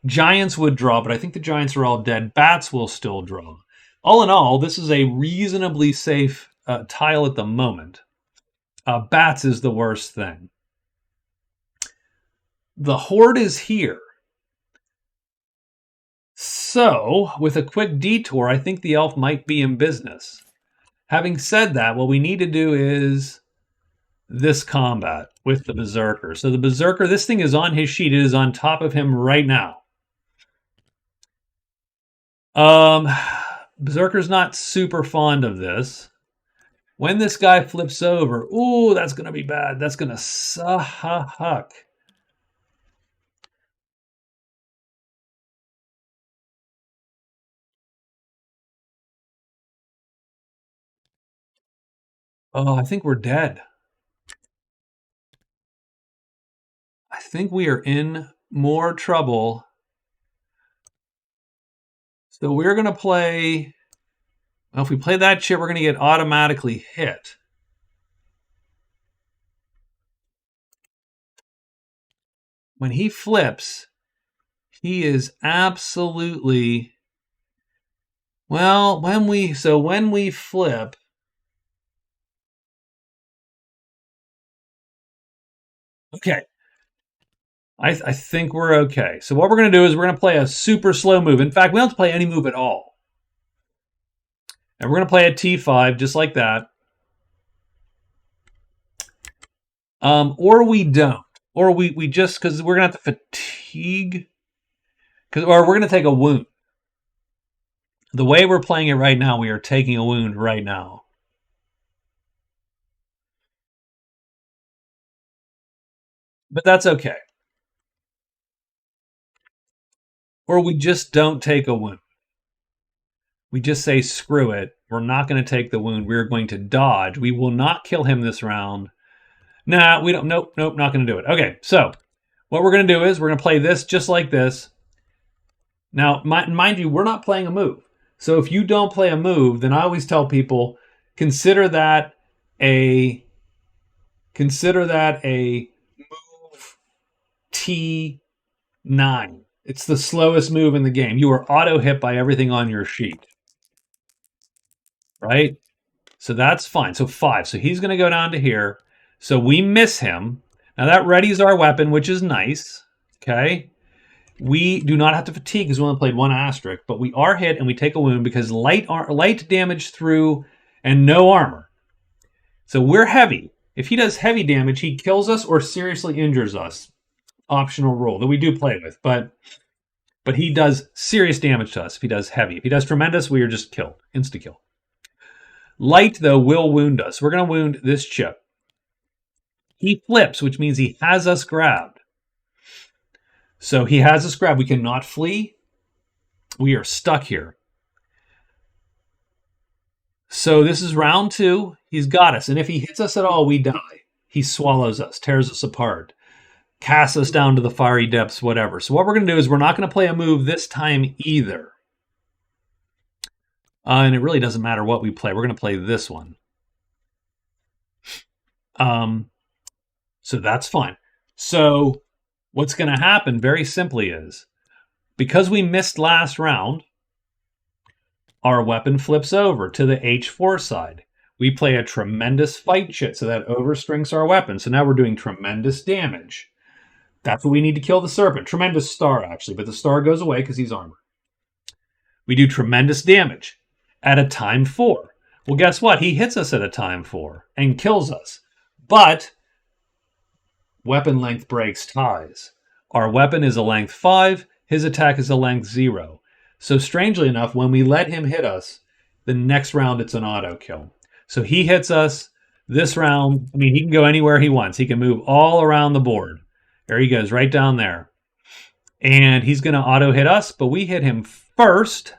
Giants would draw, but I think the giants are all dead. Bats will still draw. All in all, this is a reasonably safe tile at the moment. Bats is the worst thing. The horde is here. So, with a quick detour, I think the elf might be in business. Having said that, what we need to do is this combat with the Berzerker. So the Berzerker, this thing is on his sheet. It is on top of him right now. Berzerker's not super fond of this. When this guy flips over, ooh, that's going to be bad. That's going to suck. Oh, I think we're dead. I think we are in more trouble. So we're going to play Well, if we play that chip, we're going to get automatically hit. When he flips, he is absolutely... Well, when we flip... Okay. I think we're okay. So what we're going to do is we're going to play a super slow move. In fact, we don't have to play any move at all. And we're going to play a T5 just like that. Or we don't. Or we just, because we're going to have to fatigue. Or we're going to take a wound. The way we're playing it right now, we are taking a wound right now. But that's okay. Or we just don't take a wound. We just say, screw it. We're not going to take the wound. We're going to dodge. We will not kill him this round. Nah, we don't. Nope, not going to do it. Okay, so what we're going to do is we're going to play this just like this. Now, mind you, we're not playing a move. So if you don't play a move, then I always tell people, consider that a move T9. It's the slowest move in the game. You are auto hit by everything on your sheet. Right? So that's fine. So 5. So he's going to go down to here. So we miss him. Now that readies our weapon, which is nice. Okay. We do not have to fatigue because we only played 1 asterisk, but we are hit and we take a wound because light damage through and no armor. So we're heavy. If he does heavy damage, he kills us or seriously injures us. Optional rule that we do play with, but he does serious damage to us if he does heavy. If he does tremendous, we are just killed. Insta-kill. Light, though, will wound us. We're going to wound this chip. He flips, which means he has us grabbed. So he has us grabbed. We cannot flee. We are stuck here. So this is round 2. He's got us. And if he hits us at all, we die. He swallows us, tears us apart, casts us down to the fiery depths, whatever. So what we're going to do is we're not going to play a move this time either. And it really doesn't matter what we play. We're going to play this one. So that's fine. So what's going to happen very simply is, because we missed last round, our weapon flips over to the H4 side. We play a tremendous fight chit, so that overstrings our weapon. So now we're doing tremendous damage. That's what we need to kill the serpent. Tremendous star, actually, but the star goes away because he's armored. We do tremendous damage at a time 4. Well, guess what? He hits us at a time 4 and kills us. But weapon length breaks ties. Our weapon is a length 5. His attack is a length 0. So strangely enough, when we let him hit us, the next round it's an auto kill. So he hits us this round. I mean, he can go anywhere he wants. He can move all around the board. There he goes, right down there. And he's going to auto hit us, but we hit him first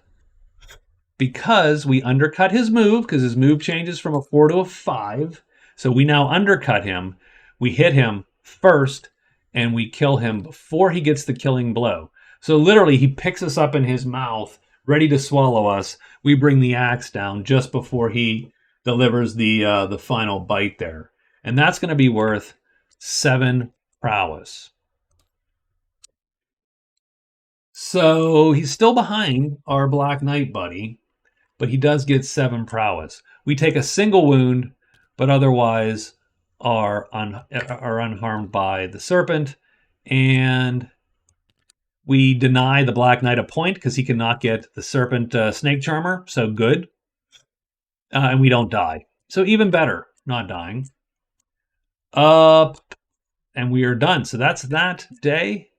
because we undercut his move, because his move changes from a 4 to a 5. So we now undercut him. We hit him first, and we kill him before he gets the killing blow. So literally, he picks us up in his mouth, ready to swallow us. We bring the axe down just before he delivers the final bite there. And that's going to be worth 7 prowess. So he's still behind our Black Knight buddy, but he does get 7 prowess. We take a single wound, but otherwise are unharmed by the serpent, and we deny the Black Knight a point because he cannot get the serpent snake charmer, so good. And we don't die. So even better, not dying. And we are done. So that's that day.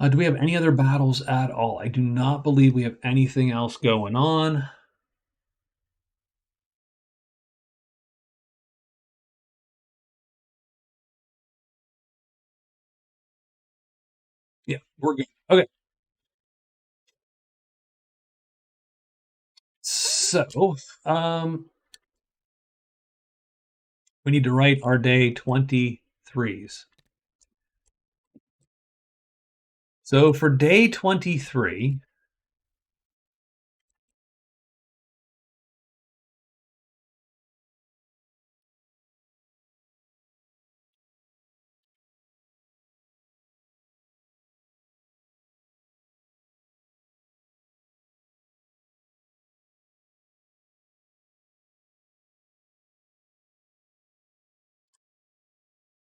Do we have any other battles at all? I do not believe we have anything else going on. Yeah, we're good. Okay. So, we need to write our day 23s. So for day 23,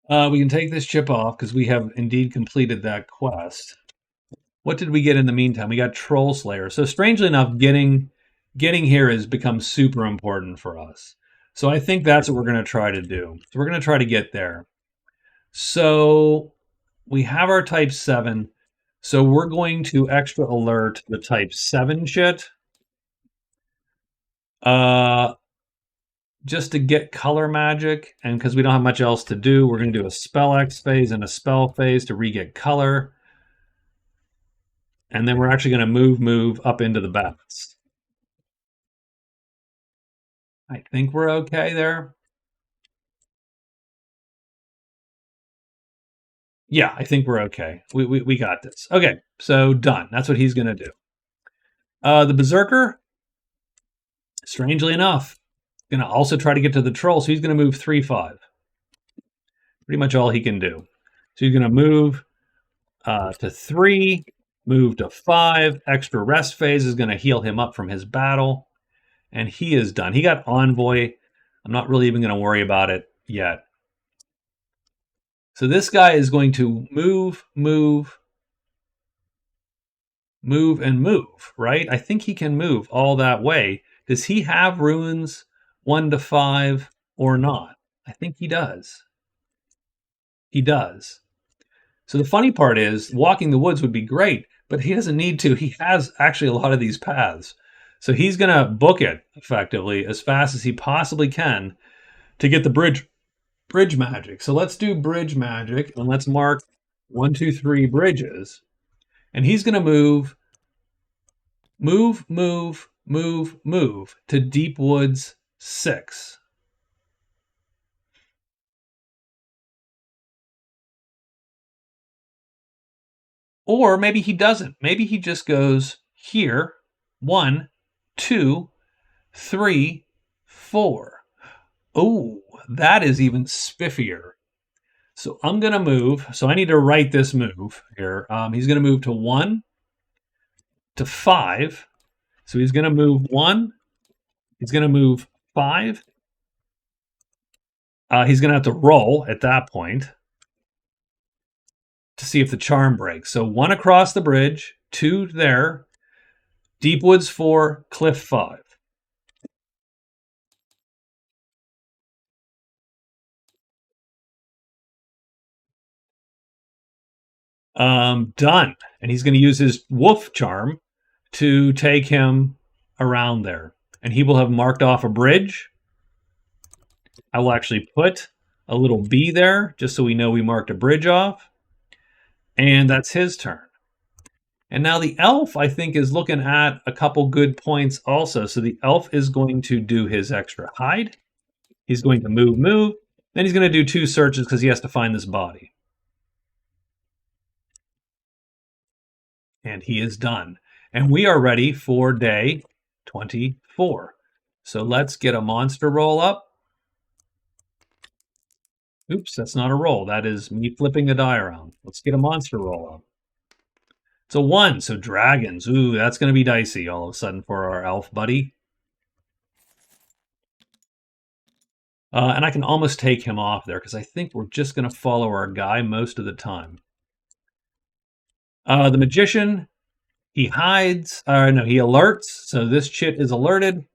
We can take this chip off because we have indeed completed that quest. What did we get in the meantime? We got Troll Slayer. So strangely enough, getting here has become super important for us. So I think that's what we're going to try to do. So we're going to try to get there. So we have our type 7. So we're going to extra alert the type 7 shit. Just to get color magic, and because we don't have much else to do, we're going to do a spell X phase and a spell phase to re-get color. And then we're actually going to move up into the bats. I think we're okay there. Yeah, I think we're okay. We got this. Okay, so done. That's what he's going to do. The Berzerker, strangely enough, going to also try to get to the troll, so he's going to move 3-5. Pretty much all he can do. So he's going to move to 3, move to 5. Extra rest phase is going to heal him up from his battle. And he is done. He got Envoy. I'm not really even going to worry about it yet. So this guy is going to move, and move, right? I think he can move all that way. Does he have runes 1 to 5 or not? I think he does. He does. So the funny part is, walking the woods would be great, but he doesn't need to. He has actually a lot of these paths. So he's going to book it, effectively, as fast as he possibly can to get the bridge magic. So let's do bridge magic, and let's mark 1, 2, 3 bridges. And he's going to move to Deep Woods 6. Or maybe he doesn't. Maybe he just goes here, 1, 2, 3, 4. Oh, that is even spiffier. So I'm going to move. So I need to write this move here. He's going to move to 1 to 5. So he's going to move 1. He's going to move 5. He's going to have to roll at that point to see if the charm breaks. So 1 across the bridge, 2 there, Deep Woods 4, Cliff 5. Done. And he's going to use his wolf charm to take him around there. And he will have marked off a bridge. I will actually put a little B there, just so we know we marked a bridge off. And that's his turn. And now the elf, I think, is looking at a couple good points also. So the elf is going to do his extra hide. He's going to move. Then he's going to do 2 searches because he has to find this body. And he is done. And we are ready for day 24. So let's get a monster roll up. Oops, that's not a roll. That is me flipping the die around. Let's get a monster roll up. It's a 1, so dragons. Ooh, that's going to be dicey all of a sudden for our elf buddy. And I can almost take him off there because I think we're just going to follow our guy most of the time. The magician, he hides. No, he alerts. So this chit is alerted.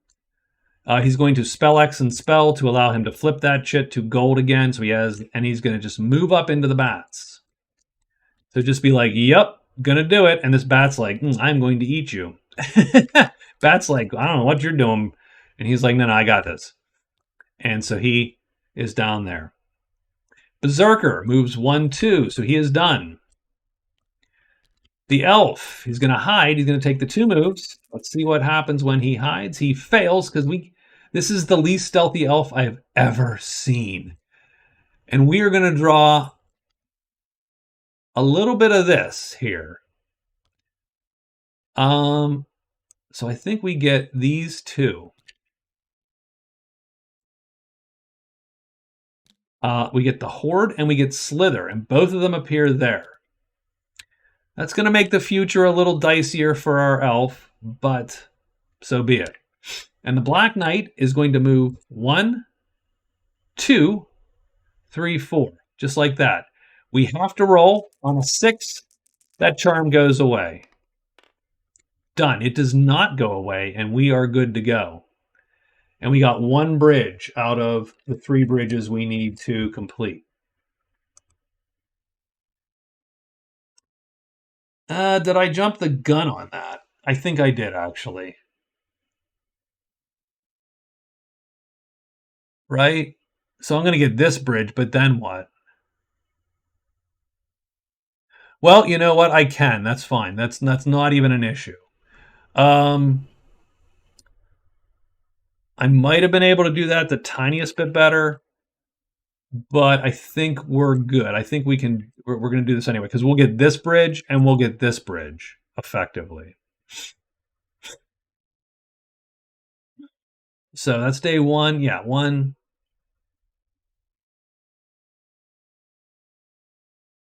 He's going to spell X and spell to allow him to flip that chit to gold again. So he's going to just move up into the bats. So just be like, yep, gonna do it. And this bat's like, I'm going to eat you. Bat's like, I don't know what you're doing. And he's like, no, I got this. And so he is down there. Berzerker moves 1, 2. So he is done. The elf, he's going to hide. He's going to take the 2 moves. Let's see what happens when he hides. He fails because this is the least stealthy elf I've ever seen. And we are going to draw a little bit of this here. So I think we get these 2. We get the Horde and we get Slither, and both of them appear there. That's going to make the future a little dicier for our elf, but so be it. And the Black Knight is going to move 1, 2, 3, 4. just like that. We have to roll on a 6. That charm goes away. Done. It does not go away, and we are good to go. And we got 1 bridge out of the 3 bridges we need to complete. Did I jump the gun on that? I think I did, actually. Right? So I'm going to get this bridge, but then what? Well, you know what? I can. That's fine. That's not even an issue. I might have been able to do that the tiniest bit better, but I think we're good. I think we can. We're going to do this anyway because we'll get this bridge and we'll get this bridge effectively. So that's day 1. Yeah, 1.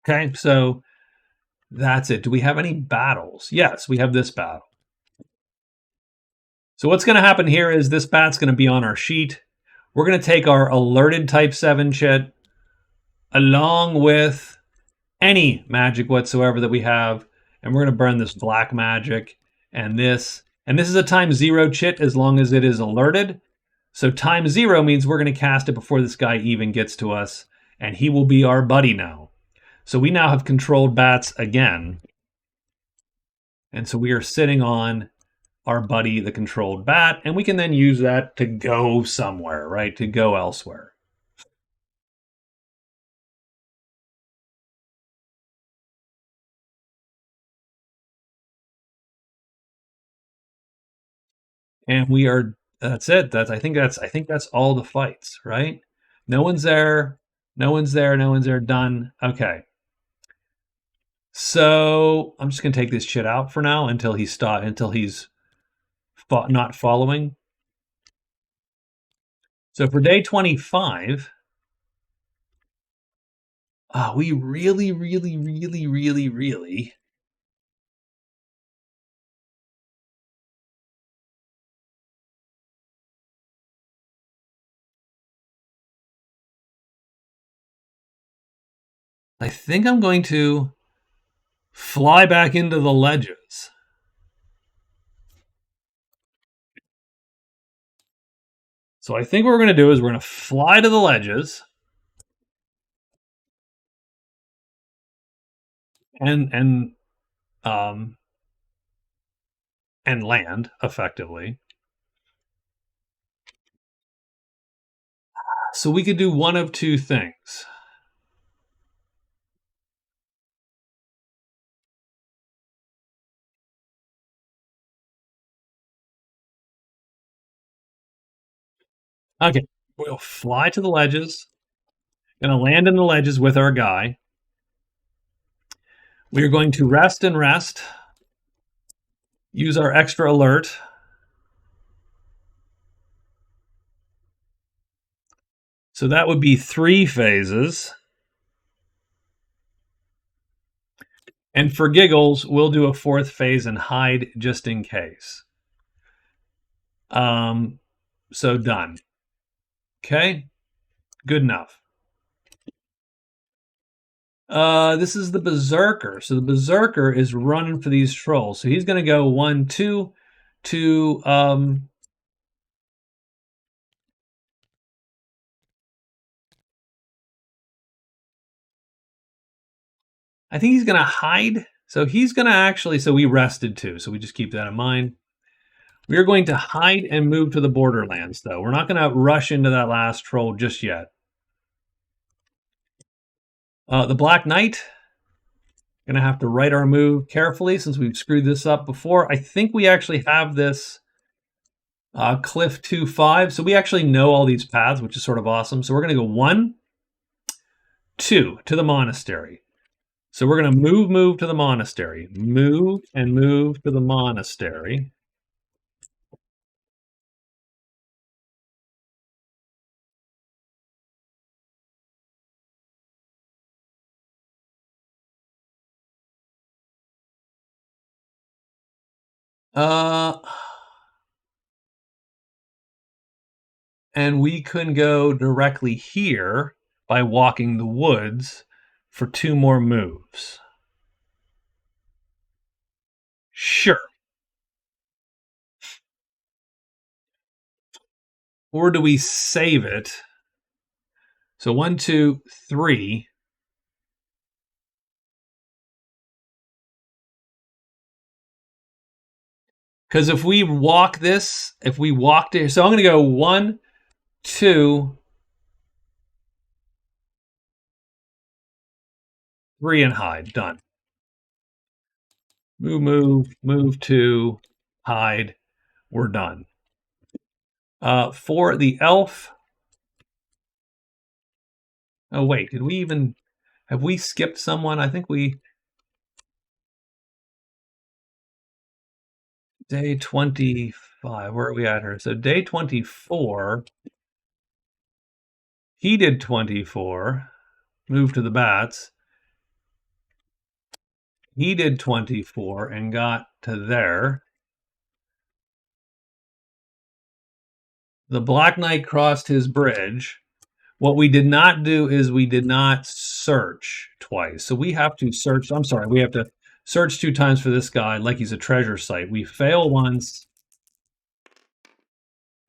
Okay, so that's it. Do we have any battles? Yes, we have this battle. So what's going to happen here is this bat's going to be on our sheet. We're going to take our alerted type 7 chit along with any magic whatsoever that we have, and we're going to burn this black magic and this. And this is a times 0 chit as long as it is alerted. So times 0 means we're going to cast it before this guy even gets to us, and he will be our buddy now. So we now have controlled bats again. And so we are sitting on our buddy, the controlled bat, and we can then use that to go somewhere, right? To go elsewhere. And we are that's it. I think that's all the fights, right? No one's there. No one's there. No one's there. Done. Okay. So I'm just gonna take this shit out for now until he's not following. So for day 25, we really, really, really, really, really I think I'm going to fly back into the ledges. So I think what we're going to do is we're going to fly to the ledges and land effectively. So we could do one of 2 things. Okay, we'll fly to the ledges. Going to land in the ledges with our guy. We are going to rest and rest. Use our extra alert. So that would be 3 phases. And for giggles, we'll do a 4th phase and hide just in case. So done. Okay, good enough. This is the Berzerker. So the Berzerker is running for these trolls. So he's going to go 1, 2 to I think he's going to hide. So he's going to actually, so we rested too. So we just keep that in mind. We are going to hide and move to the borderlands, though. We're not going to rush into that last troll just yet. The Black Knight, going to have to write our move carefully since we've screwed this up before. I think we actually have this cliff 2-5. So we actually know all these paths, which is sort of awesome. So we're going to go 1, 2 to the monastery. So we're going to move to the monastery. Move and move to the monastery. And we can go directly here by walking the woods for 2 more moves. Sure. Or do we save it? So 1, 2, 3. Because if we walk it, so I'm going to go 1, 2, 3, and hide. Done. Move 2, hide. We're done. For the elf. Oh wait, have we skipped someone? I think we. Day 25. Where are we at here? So day 24. He did 24. Move to the bats. He did 24 and got to there. The Black Knight crossed his bridge. What we did not do is we did not search twice. So we have to search. I'm sorry, we have to search 2 times for this guy like he's a treasure site. We fail once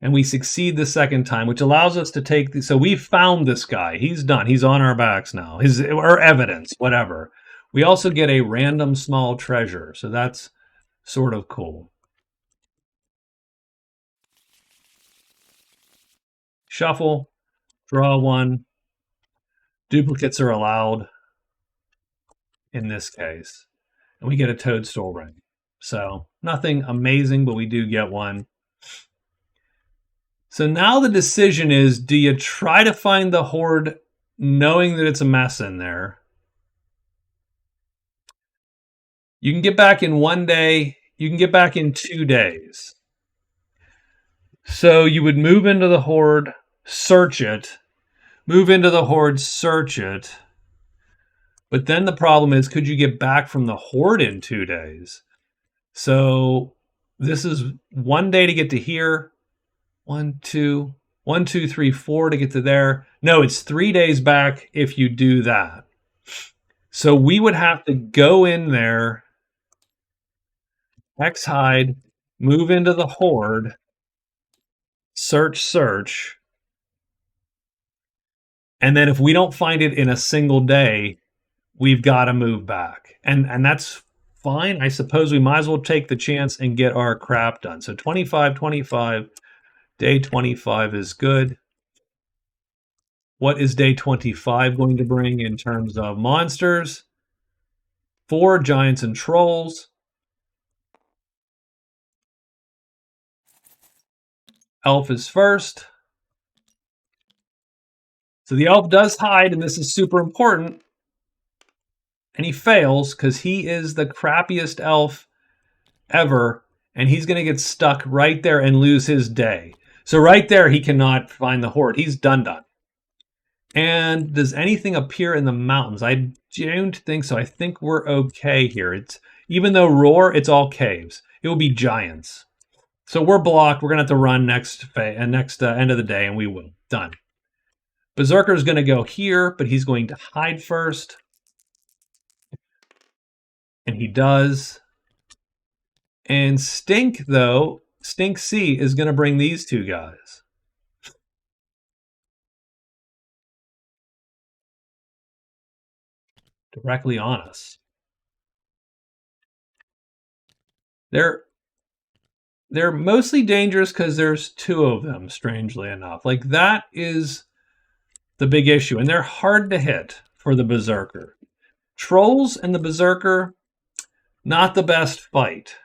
and we succeed the second time, which allows us to take. So we found this guy. He's done. He's on our backs now. Or evidence, whatever. We also get a random small treasure. So that's sort of cool. Shuffle, draw 1. Duplicates are allowed in this case. And we get a toadstool ring. So nothing amazing, but we do get one. So now the decision is, do you try to find the hoard knowing that it's a mess in there? You can get back in 1 day. You can get back in 2 days. So you would move into the hoard, search it, move into the hoard, search it. But then the problem is, could you get back from the hoard in 2 days? So this is 1 day to get to here. 1, 2, 3, 4 to get to there. No, it's 3 days back if you do that. So we would have to go in there, X hide, move into the hoard, search. And then if we don't find it in a single day, we've got to move back. And that's fine. I suppose we might as well take the chance and get our crap done. So 25, 25. Day 25 is good. What is day 25 going to bring in terms of monsters? 4 giants and trolls. Elf is first. So the elf does hide, and this is super important. And he fails because he is the crappiest elf ever, and he's going to get stuck right there and lose his day. So right there, he cannot find the hoard. He's done. And does anything appear in the mountains? I don't think so. I think we're okay here. It's even though roar, it's all caves. It will be giants. So we're blocked. We're going to have to run next end of the day, and we will. Done. Berzerker is going to go here, but he's going to hide first. And he does. And Stink C is going to bring these 2 guys. Directly on us. They're mostly dangerous because there's 2 of them, strangely enough. Like, that is the big issue. And they're hard to hit for the Berzerker. Trolls and the Berzerker, not the best fight.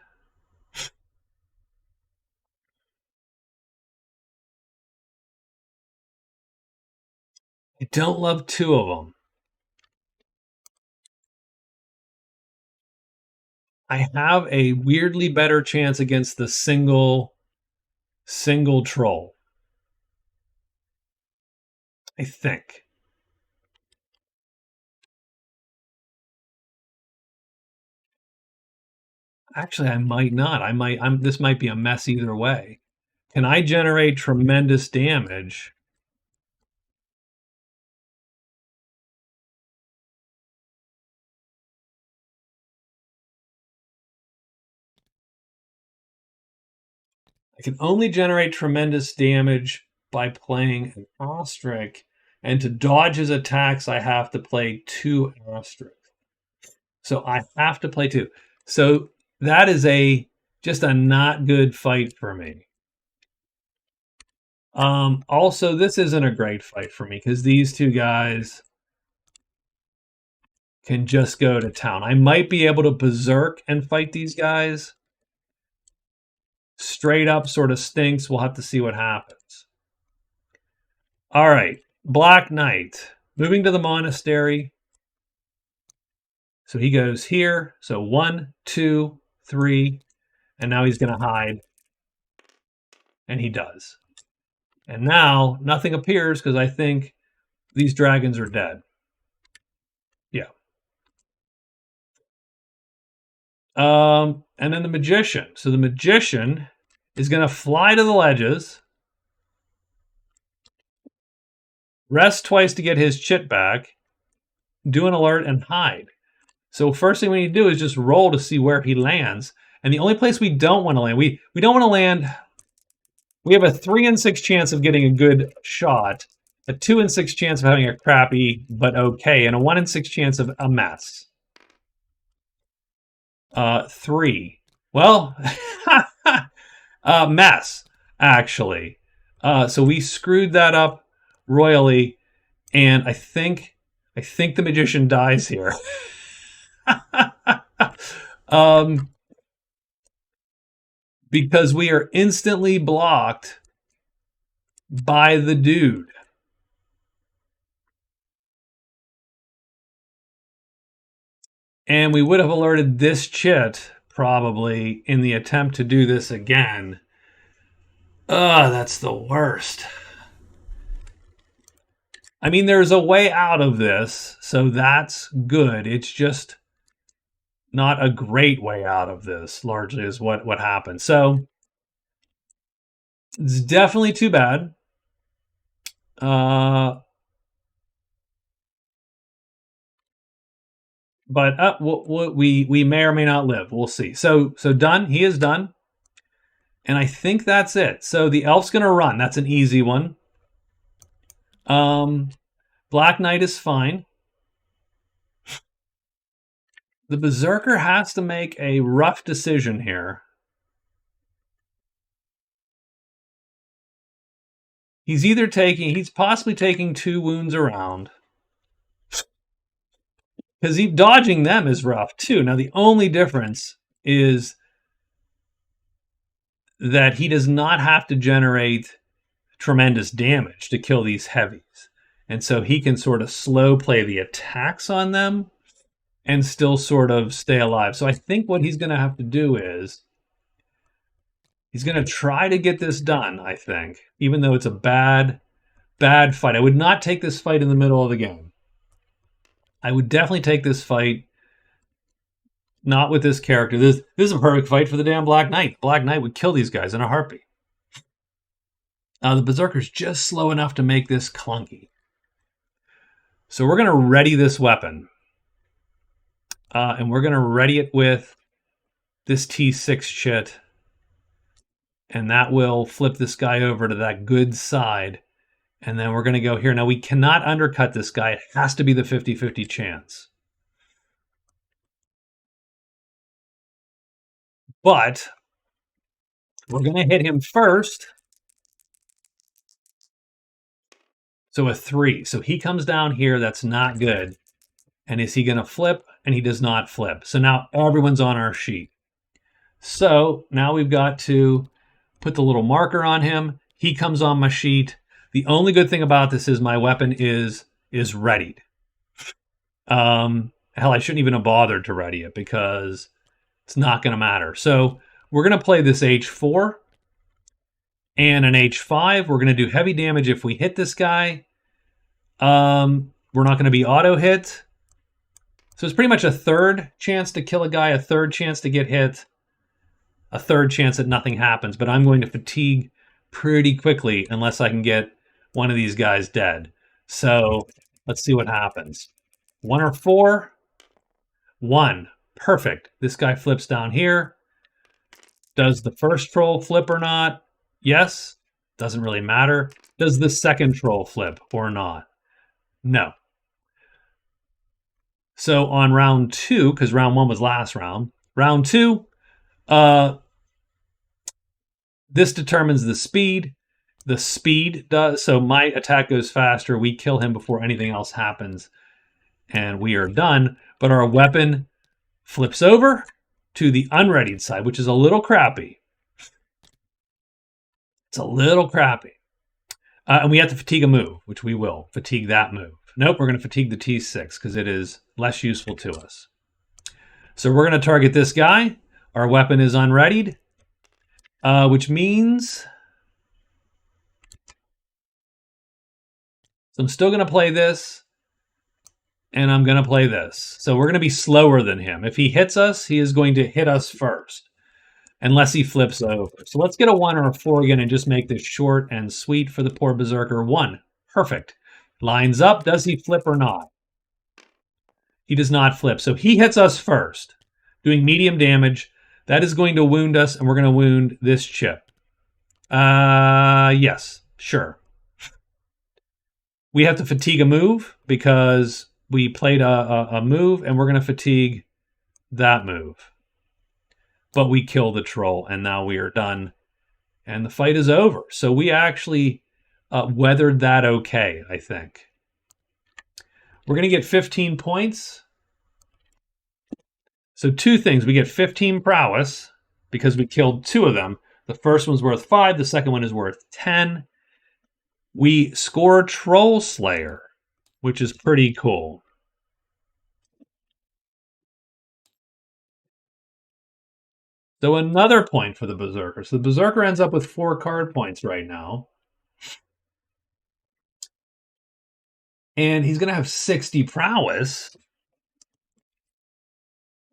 I don't love 2 of them. I have a weirdly better chance against the single troll. I think. Actually, I might not. This might be a mess either way. Can I generate tremendous damage? I can only generate tremendous damage by playing an ostrich, and to dodge his attacks, I have to play 2 ostriches. So I have to play 2. So that is just a not good fight for me. Also, this isn't a great fight for me because these 2 guys can just go to town. I might be able to berserk and fight these guys. Straight up sort of stinks. We'll have to see what happens. All right, Black Knight. Moving to the monastery. So he goes here. So 1, 2, 3. And now he's going to hide. And he does. And now nothing appears because I think these dragons are dead. Yeah. And then the magician. So the magician is going to fly to the ledges, rest twice to get his chit back, do an alert, and hide. So first thing we need to do is just roll to see where he lands. And the only place we don't want to land, we don't want to land. We have a 3 in 6 chance of getting a good shot, a 2 in 6 chance of having a crappy but okay, and a 1 in 6 chance of a mess. 3. Well, mess, actually. So we screwed that up royally, and I think the magician dies here. Because we are instantly blocked by the dude. And we would have alerted this chit probably in the attempt to do this again. That's the worst. I mean, there's a way out of this, so that's good. It's just not a great way out of this, largely, is what happened. So it's definitely too bad. But we may or may not live. We'll see. So done. He is done. And I think that's it. So the elf's going to run. That's an easy one. Black Knight is fine. The Berzerker has to make a rough decision here. He's possibly taking 2 wounds around. Because dodging them is rough too. Now the only difference is that he does not have to generate tremendous damage to kill these heavies. And so he can sort of slow play the attacks on them and still sort of stay alive. So I think what he's going to have to do is he's going to try to get this done, I think, even though it's a bad fight. I would not take this fight in the middle of the game. I would definitely take this fight not with this character. This is a perfect fight for the damn Black Knight. Black Knight would kill these guys in a heartbeat. The Berzerker's just slow enough to make this clunky. So we're going to ready this weapon. And we're going to ready it with this T6 chit. And that will flip this guy over to that good side. And then we're going to go here. Now, we cannot undercut this guy. It has to be the 50-50 chance. But we're going to hit him first. So a 3. So he comes down here. That's not good. And is he going to flip? And he does not flip. So now everyone's on our sheet. So now we've got to put the little marker on him. He comes on my sheet. The only good thing about this is my weapon is readied. Hell, I shouldn't even have bothered to ready it because it's not going to matter. So we're going to play this H4 and an H5. We're going to do heavy damage if we hit this guy. We're not going to be auto hit. So it's pretty much a third chance to kill a guy, a third chance to get hit, a third chance that nothing happens. But I'm going to fatigue pretty quickly unless I can get one of these guys dead. So let's see what happens. 1 or 4? 1. Perfect. This guy flips down here. Does the first troll flip or not? Yes. Doesn't really matter. Does the second troll flip or not? No. So on round 2, because round 1 was last round 2, this determines the speed. The speed does, so my attack goes faster. We kill him before anything else happens, and we are done. But our weapon flips over to the unreadied side, which is a little crappy. It's a little crappy. And we have to fatigue a move, which we will. Fatigue that move. Nope, we're going to fatigue the T6 because it is less useful to us. So we're going to target this guy. Our weapon is unreadied, which means... So I'm still going to play this, and I'm going to play this. So we're going to be slower than him. If he hits us, he is going to hit us first, unless he flips over. So let's get a 1 or a 4 again and just make this short and sweet for the poor Berzerker. 1. Perfect. Lines up. Does he flip or not? He does not flip. So he hits us first, doing medium damage. That is going to wound us, and we're going to wound this chip. Yes, sure. We have to fatigue a move because we played a move, and we're going to fatigue that move. But we kill the troll, and now we are done, and the fight is over. So we actually weathered that okay, I think. We're going to get 15 points. So 2 things. We get 15 prowess because we killed 2 of them. The first one's worth 5. The second one is worth 10. We score Troll Slayer, which is pretty cool. So another point for the Berzerker. So the Berzerker ends up with 4 card points right now. And he's going to have 60 prowess.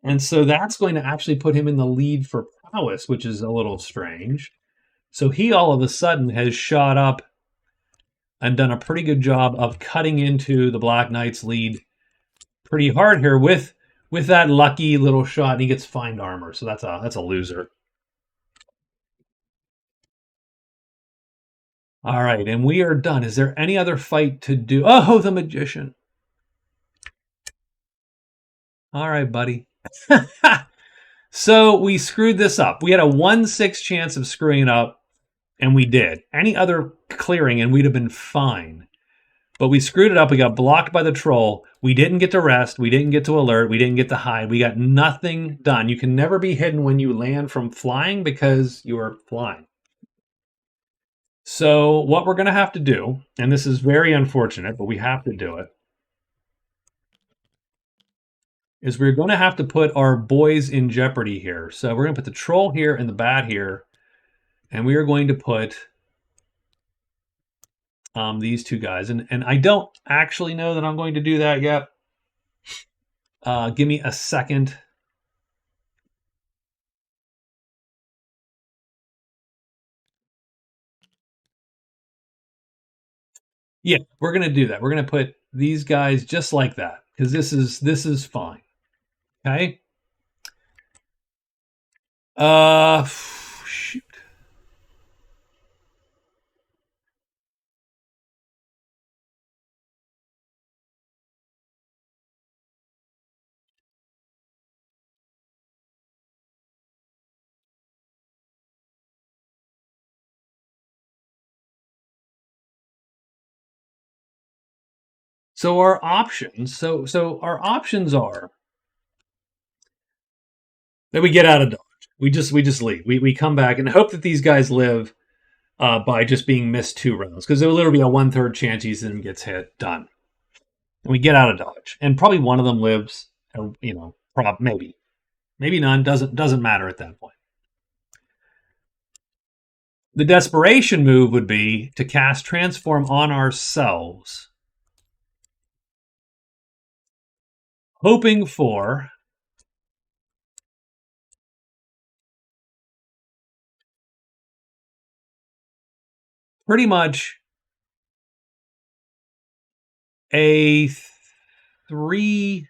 And so that's going to actually put him in the lead for prowess, which is a little strange. So he all of a sudden has shot up and done a pretty good job of cutting into the Black Knight's lead pretty hard here with that lucky little shot. And he gets find armor, so that's a loser. All right, and we are done. Is there any other fight to do? Oh, the magician. All right, buddy. So we screwed this up. We had a 1/6 chance of screwing it up, and we did. Any other clearing, and we'd have been fine. But we screwed it up. We got blocked by the troll. We didn't get to rest. We didn't get to alert. We didn't get to hide. We got nothing done. You can never be hidden when you land from flying because you are flying. So what we're going to have to do, and this is very unfortunate, but we have to do it, is we're going to have to put our boys in jeopardy here. So we're going to put the troll here and the bat here, and we are going to put these 2 guys. And I don't actually know that I'm going to do that yet. Give me a second. Yeah, we're going to do that. We're going to put these guys just like that because this is fine. Okay. Shoot. So our options, so our options are that we get out of dodge. We just leave. We come back and hope that these guys live by just being missed 2 rounds because there will literally be a 1/3 chance each of them gets hit. Done. And we get out of dodge, and probably one of them lives. You know, maybe none. Doesn't matter at that point. The desperation move would be to cast Transform on ourselves, hoping for pretty much a 3.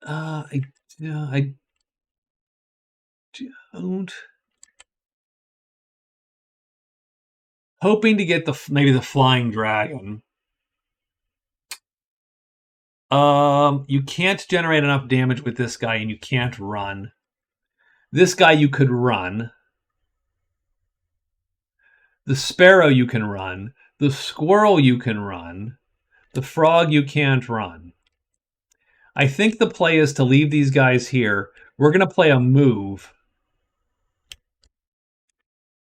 I Hoping to get maybe the flying dragon. You can't generate enough damage with this guy, and you can't run. This guy you could run. The sparrow you can run. The squirrel you can run. The frog you can't run. I think the play is to leave these guys here. We're going to play a move.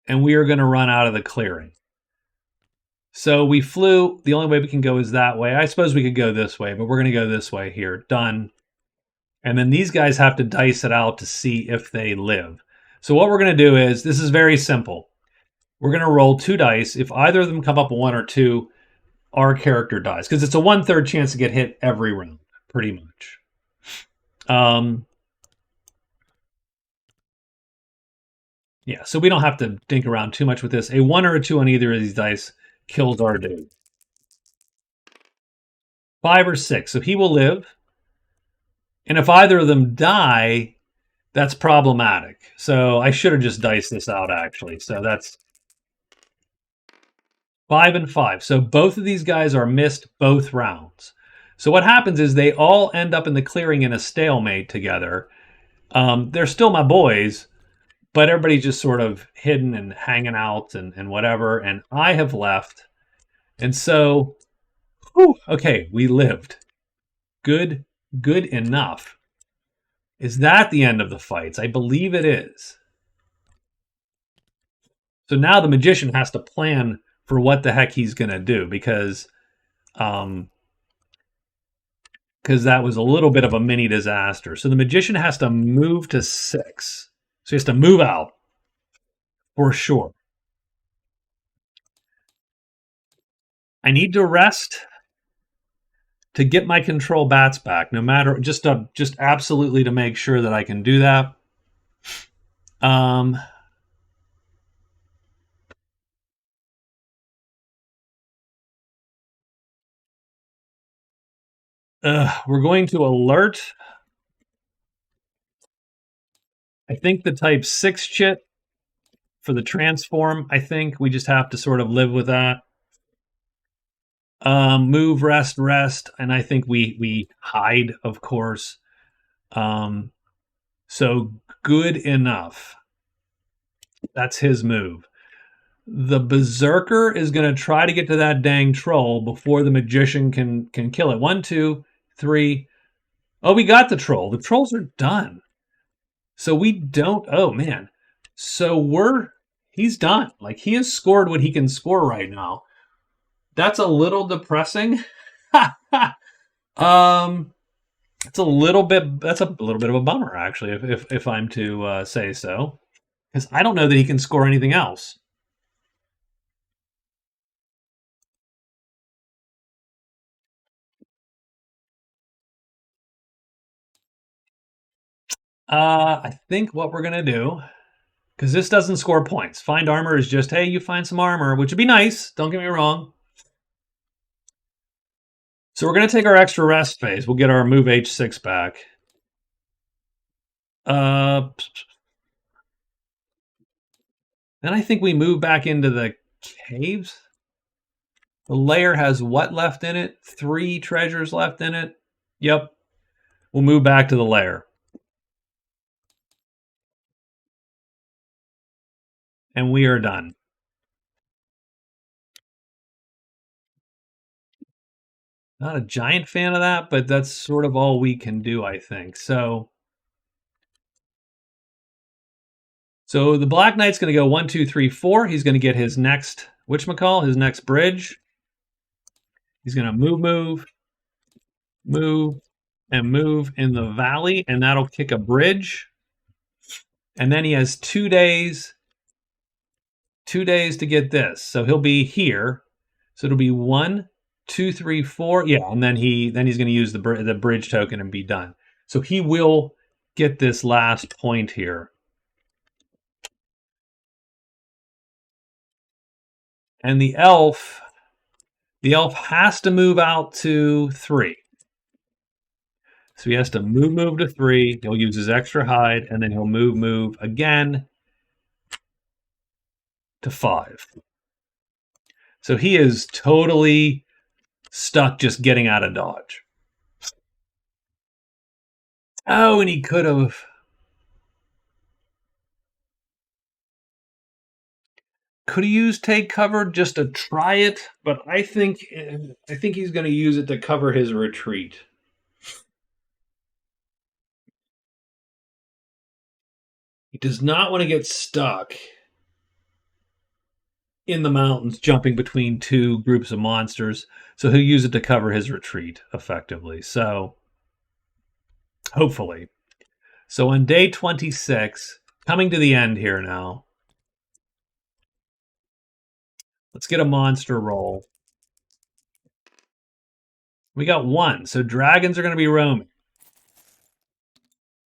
And we are going to run out of the clearing. So we flew. The only way we can go is that way. I suppose we could go this way, but we're going to go this way here. Done. And then these guys have to dice it out to see if they live. So what we're going to do is, this is very simple. We're going to roll 2 dice. If either of them come up 1 or 2, our character dies. Because it's a 1/3 chance to get hit every round, pretty much. Yeah, so we don't have to think around too much with this. A 1 or a 2 on either of these dice kills our dude. 5 or 6, so he will live. And if either of them die, that's problematic. So I should have just diced this out, actually. So that's 5 and 5. So both of these guys are missed both rounds. So what happens is they all end up in the clearing in a stalemate together. They're still my boys, but everybody's just sort of hidden and hanging out and whatever. And I have left. And so, okay, we lived. Good enough. Is that the end of the fights? I believe it is. So now the magician has to plan for what the heck he's going to do, because that was a little bit of a mini disaster. So the magician has to move to 6. So he has to move out for sure. I need to rest to get my control bats back, no matter, just absolutely to make sure that I can do that. We're going to alert. I think the type 6 chit for the transform. I think we just have to sort of live with that. Move, rest, and I think we hide, of course. So good enough. That's his move. The Berzerker is going to try to get to that dang troll before the magician can kill it. 1, 2, 3. Oh, we got the troll. The trolls are done. So we don't. Oh man. So he's done. Like, he has scored what he can score right now. That's a little depressing. It's a little bit. That's a little bit of a bummer, actually, if I'm to say so, because I don't know that he can score anything else. I think what we're gonna do, because this doesn't score points. Find armor is just, hey, you find some armor, which would be nice. Don't get me wrong. So we're going to take our extra rest phase. We'll get our move H6 back. Then I think we move back into the caves. The lair has what left in it? 3 treasures left in it. Yep. We'll move back to the lair. And we are done. Not a giant fan of that, but that's sort of all we can do, I think. So the Black Knight's going to go 1, 2, 3, 4. He's going to get his next whatchamacall, his next bridge. He's going to move, and move in the valley, and that'll kick a bridge. And then he has 2 days. 2 days to get this. So he'll be here. So it'll be 1, 2, 3, 4. Yeah, and then he's going to use the bridge token and be done. So he will get this last point here. And the elf has to move out to 3. So he has to move to 3. He'll use his extra hide, and then he'll move again to 5. So he is totally stuck just getting out of dodge. Oh, and he could have. Could he use take cover just to try it? But I think he's going to use it to cover his retreat. He does not want to get stuck in the mountains jumping between 2 groups of monsters, so he'll use it to cover his retreat effectively. So hopefully. So on day 26, coming to the end here now, let's get a monster roll. We got 1, so dragons are going to be roaming.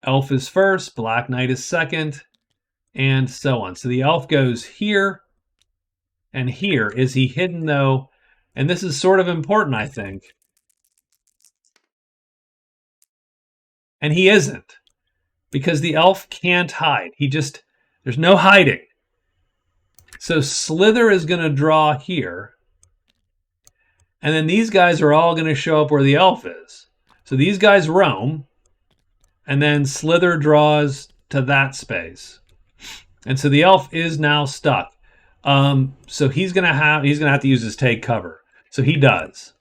Elf is first, Black Knight is second, and so on. So the elf goes here and here. Is he hidden though? And this is sort of important, I think. And he isn't, because the elf can't hide. There's no hiding. So Slither is going to draw here. And then these guys are all going to show up where the elf is. So these guys roam. And then Slither draws to that space. And so the elf is now stuck. So he's gonna have to use his take cover. So he does.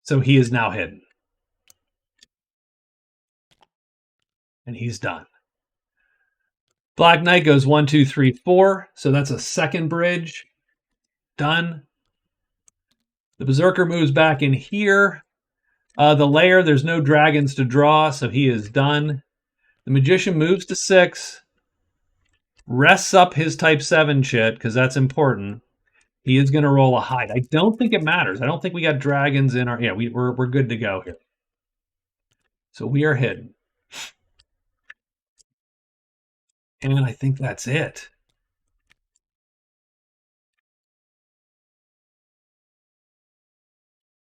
So he is now hidden. And he's done. Black Knight goes 1, 2, 3, 4. So that's a second bridge. Done. The Berzerker moves back in here. The lair, there's no dragons to draw, so he is done. The Magician moves to 6. Rests up his type 7 shit, because that's important. He is going to roll a hide. I don't think it matters. I don't think we got dragons in our... Yeah, we're good to go here. So we are hidden. And I think that's it.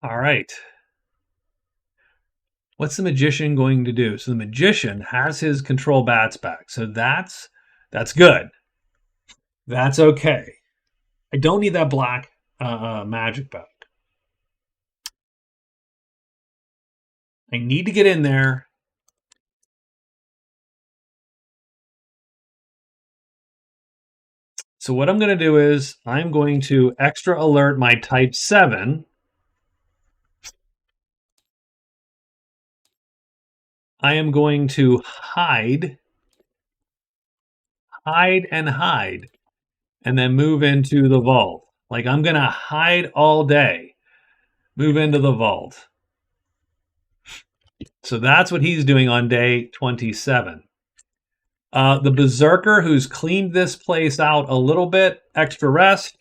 All right. What's the Magician going to do? So the Magician has his control bats back. So that's good. That's okay. I don't need that black magic back. I need to get in there. So what I'm going to do is I'm going to extra alert my type 7. I am going to hide, and then move into the vault. Like I'm going to hide all day, move into the vault. So that's what he's doing on day 27. The Berzerker, who's cleaned this place out a little bit, extra rest.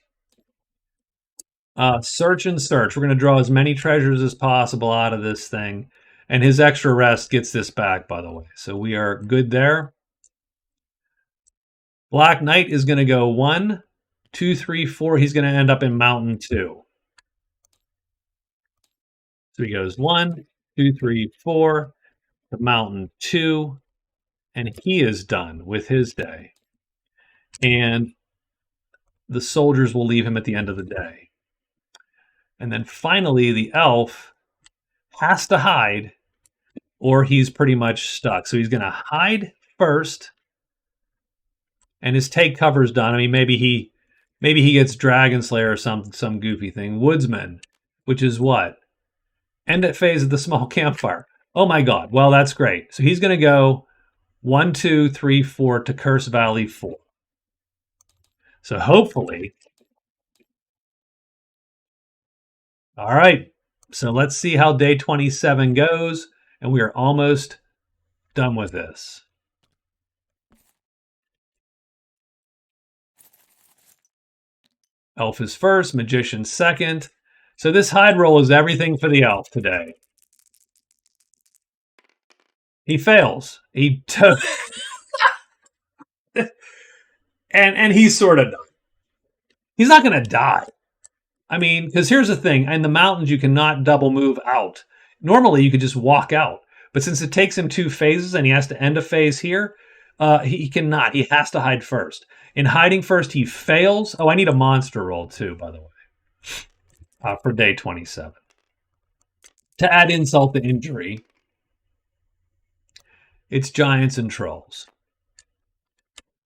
Search and search. We're going to draw as many treasures as possible out of this thing. And his extra rest gets this back, by the way. So we are good there. Black Knight is going to go 1, 2, 3, 4. He's going to end up in Mountain 2. So he goes 1, 2, 3, 4 to Mountain 2. And he is done with his day. And the soldiers will leave him at the end of the day. And then finally, the elf has to hide, or he's pretty much stuck. So he's going to hide first, and his take cover's done. I mean, maybe he gets Dragon Slayer or some goofy thing. Woodsman, which is what? End at phase of the small campfire. Oh my God. Well, that's great. So he's going to go 1, 2, 3, 4 to Curse Valley 4. So hopefully... All right. So let's see how day 27 goes. And we are almost done with this. Elf is first, Magician second. So this hide roll is everything for the elf today. He fails. And he's sort of done. He's not going to die. I mean, because here's the thing: in the mountains, you cannot double move out. Normally, you could just walk out, but since it takes him 2 phases and he has to end a phase here, he cannot. He has to hide first. In hiding first, he fails. Oh, I need a monster roll too, by the way, for day 27. To add insult to injury, it's giants and trolls,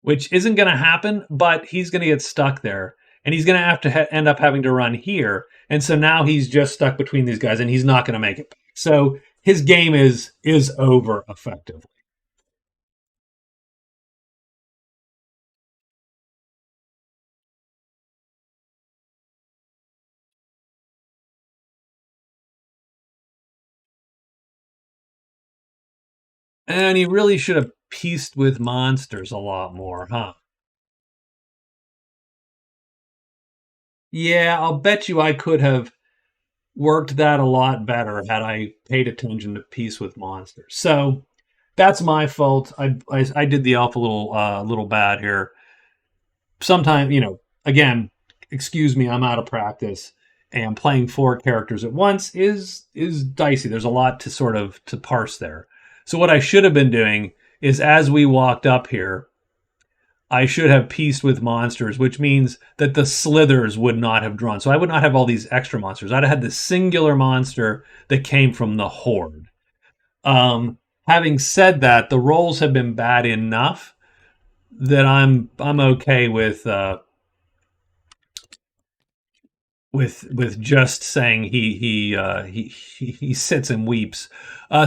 which isn't going to happen, but he's going to get stuck there. And he's going to have to end up having to run here. And so now he's just stuck between these guys, and he's not going to make it back. So his game is over effectively. And he really should have pieced with monsters a lot more, huh? Yeah, I'll bet you I could have worked that a lot better had I paid attention to piece with monsters. So that's my fault. I did the elf a little bad here. Sometimes, again, excuse me, I'm out of practice, and playing 4 characters at once is dicey. There's a lot to sort of to parse there. So what I should have been doing is, as we walked up here, I should have pieced with monsters, which means that the slithers would not have drawn. So I would not have all these extra monsters. I'd have had the singular monster that came from the horde. Having said that, the rolls have been bad enough that I'm okay with just saying he sits and weeps.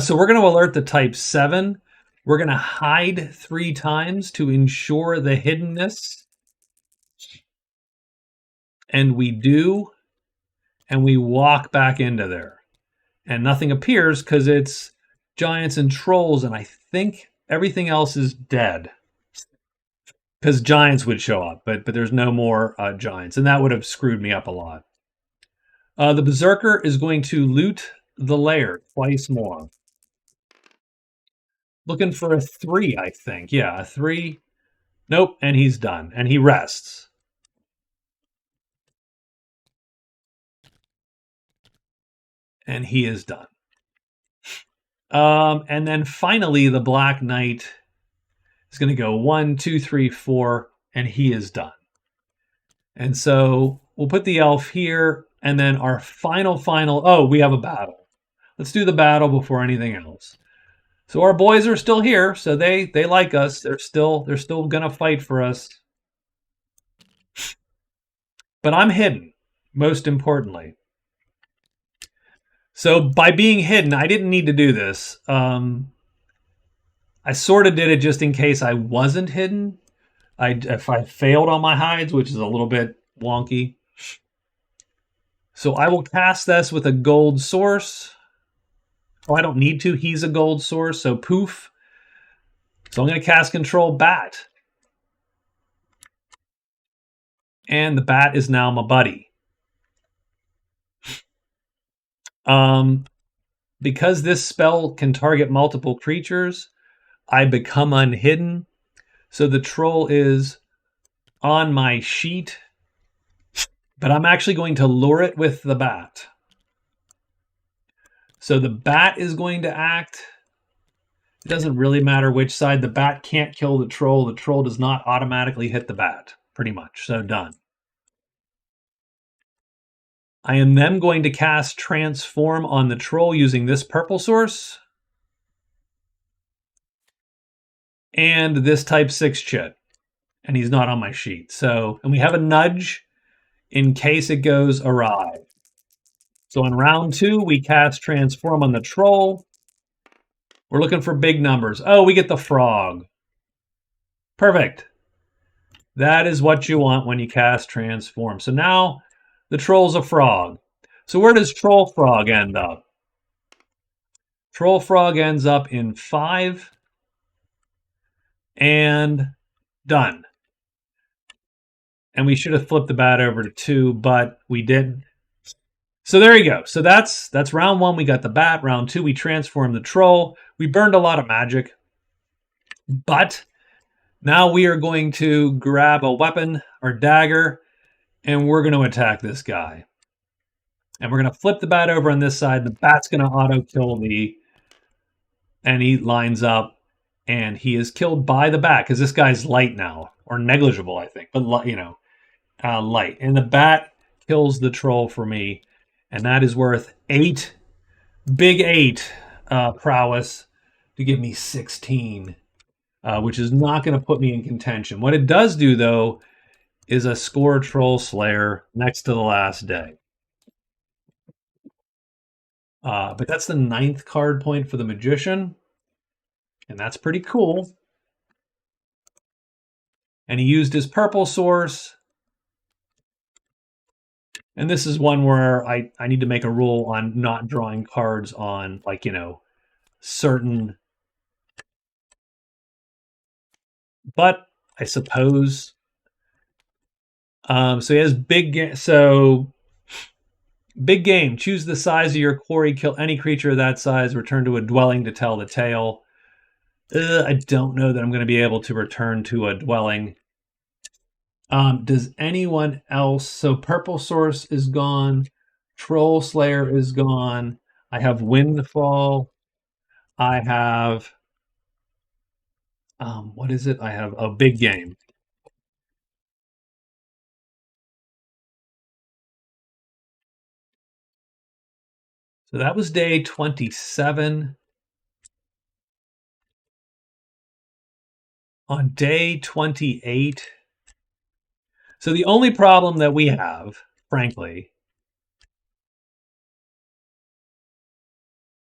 So we're going to alert the type 7. We're going to hide 3 times to ensure the hiddenness. And we do, and we walk back into there. And nothing appears because it's giants and trolls, and I think everything else is dead. Because giants would show up, but there's no more giants, and that would have screwed me up a lot. The Berzerker is going to loot the lair twice more. Looking for a 3, I think. Yeah, a 3. Nope, and he's done. And he rests. And he is done. And then finally, the Black Knight is going to go 1, 2, 3, 4, and he is done. And so we'll put the elf here, and then our final. Oh, we have a battle. Let's do the battle before anything else. So our boys are still here, so they like us. They're still gonna fight for us. But I'm hidden, most importantly. So by being hidden, I didn't need to do this. I sort of did it just in case I wasn't hidden. If I failed on my hides, which is a little bit wonky. So I will cast this with a gold source. Oh, I don't need to. He's a gold source, so poof. So I'm going to cast Control Bat. And the bat is now my buddy. Because this spell can target multiple creatures, I become unhidden. So the troll is on my sheet, but I'm actually going to lure it with the bat. So the bat is going to act. It doesn't really matter which side. The bat can't kill the troll. The troll does not automatically hit the bat, pretty much. So done. I am then going to cast Transform on the troll using this purple source. And this type 6 chit. And he's not on my sheet. So, and we have a nudge in case it goes awry. So in round 2, we cast Transform on the troll. We're looking for big numbers. Oh, we get the frog. Perfect. That is what you want when you cast Transform. So now the troll's a frog. So where does Troll Frog end up? Troll Frog ends up in 5. And done. And we should have flipped the bat over to 2, but we didn't. So there you go. So that's round 1. We got the bat. Round 2, we transformed the troll. We burned a lot of magic. But now we are going to grab a weapon or dagger and we're going to attack this guy. And we're going to flip the bat over on this side. The bat's going to auto kill and he lines up, and he is killed by the bat because this guy's light now, or negligible, I think, but light. And the bat kills the troll for me, and that is worth 8, big 8 prowess to give me 16, which is not going to put me in contention. What it does do, though, is a score Troll Slayer next to the last day. But that's the 9th card point for the Magician, and that's pretty cool. And he used his purple source. And this is one where I need to make a rule on not drawing cards on, like, certain. But I suppose. So he has big game. Choose the size of your quarry. Kill any creature of that size. Return to a dwelling to tell the tale. I don't know that I'm going to be able to return to a dwelling. Does anyone else? So Purple Source is gone. Troll Slayer is gone. I have Windfall. I have what is it? I have a big game. So that was day 27. On day 28. So the only problem that we have, frankly,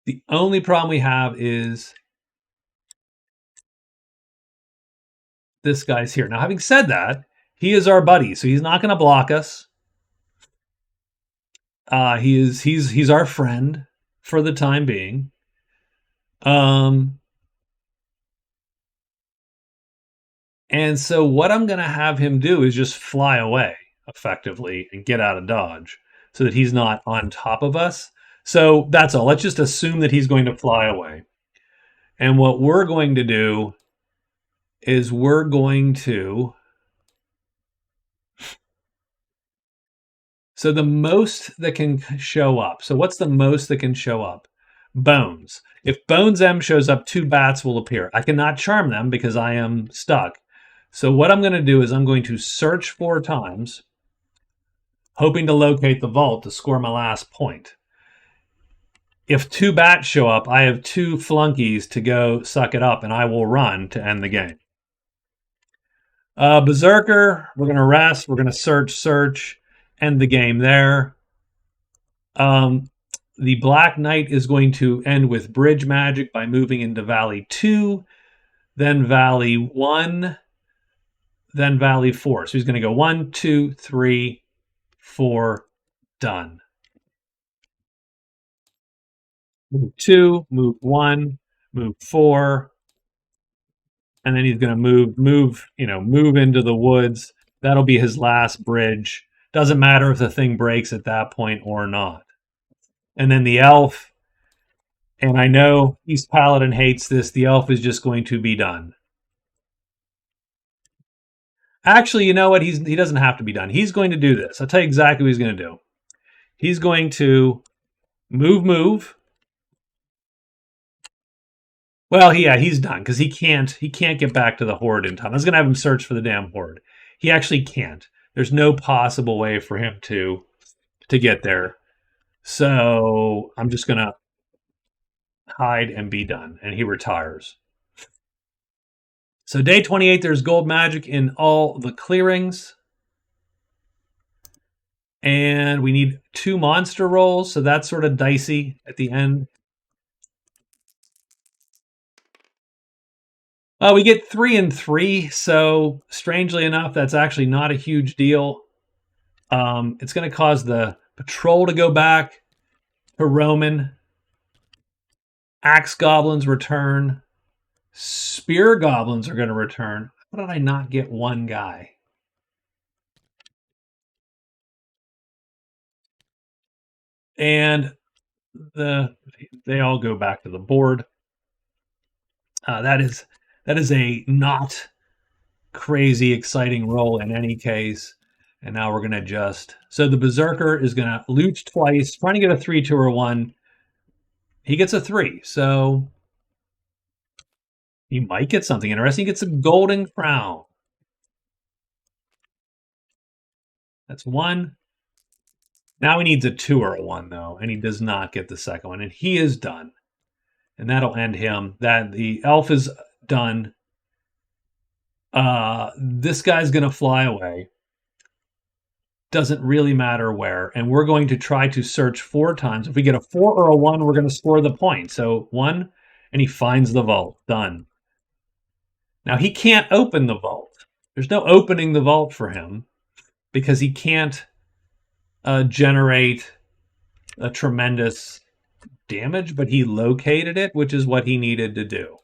the only problem we have is this guy's here. Now, having said that, he is our buddy, so he's not going to block us. He's our friend for the time being. And so what I'm going to have him do is just fly away effectively and get out of dodge so that he's not on top of us. So that's all. Let's just assume that he's going to fly away. And what we're going to do is we're going to... So the most that can show up. So what's the most that can show up? Bones. If Bones M shows up, 2 bats will appear. I cannot charm them because I am stuck. So what I'm going to do is I'm going to search 4 times, hoping to locate the vault to score my last point. If 2 bats show up, I have 2 flunkies to go suck it up, and I will run to end the game. Berzerker, we're going to rest. We're going to search, end the game there. The Black Knight is going to end with Bridge Magic by moving into Valley 2, then Valley 1, then Valley 4. So he's going to go 1, 2, 3, 4, done. Move 2, move 1, move 4, and then he's going to move into the woods. That'll be his last bridge. Doesn't matter if the thing breaks at that point or not. And then the elf, and I know East Paladin hates this, the elf is just going to be done. Actually, you know what? He doesn't have to be done. He's going to do this. I'll tell you exactly what he's going to do. He's going to move. Well, yeah, he's done because he can't get back to the horde in time. I was going to have him search for the damn horde. He actually can't. There's no possible way for him to get there. So I'm just going to hide and be done. And he retires. So day 28, there's gold magic in all the clearings. And we need 2 monster rolls, so that's sort of dicey at the end. We get 3 and 3, so strangely enough, that's actually not a huge deal. It's going to cause the patrol to go back to Roman. Axe goblins return. Spear goblins are going to return. How did I not get 1 guy? And they all go back to the board. That is a not crazy exciting roll in any case. And now we're going to adjust. So the Berzerker is going to loot twice, trying to get a 3, 2, or 1. He gets a 3, so he might get something interesting. He gets a golden crown. That's 1. Now he needs a 2 or a 1, though, and he does not get the second one. And he is done. And that'll end him. That the elf is done. This guy's going to fly away. Doesn't really matter where. And we're going to try to search 4 times. If we get a 4 or a 1, we're going to score the point. So 1, and he finds the vault. Done. Now he can't open the vault. There's no opening the vault for him because he can't generate a tremendous damage, but he located it, which is what he needed to do.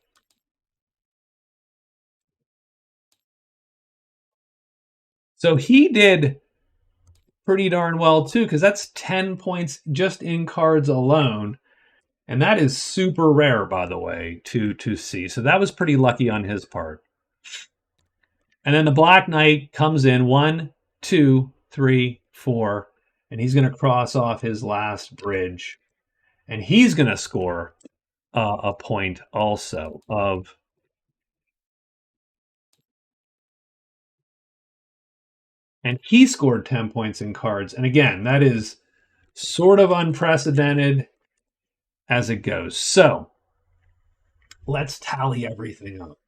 So he did pretty darn well too, because that's 10 points just in cards alone. And that is super rare, by the way, to see. So that was pretty lucky on his part. And then the Black Knight comes in 1, 2, 3, 4, and he's going to cross off his last bridge. And he's going to score a point also of... And he scored 10 points in cards. And again, that is sort of unprecedented as it goes. So let's tally everything up.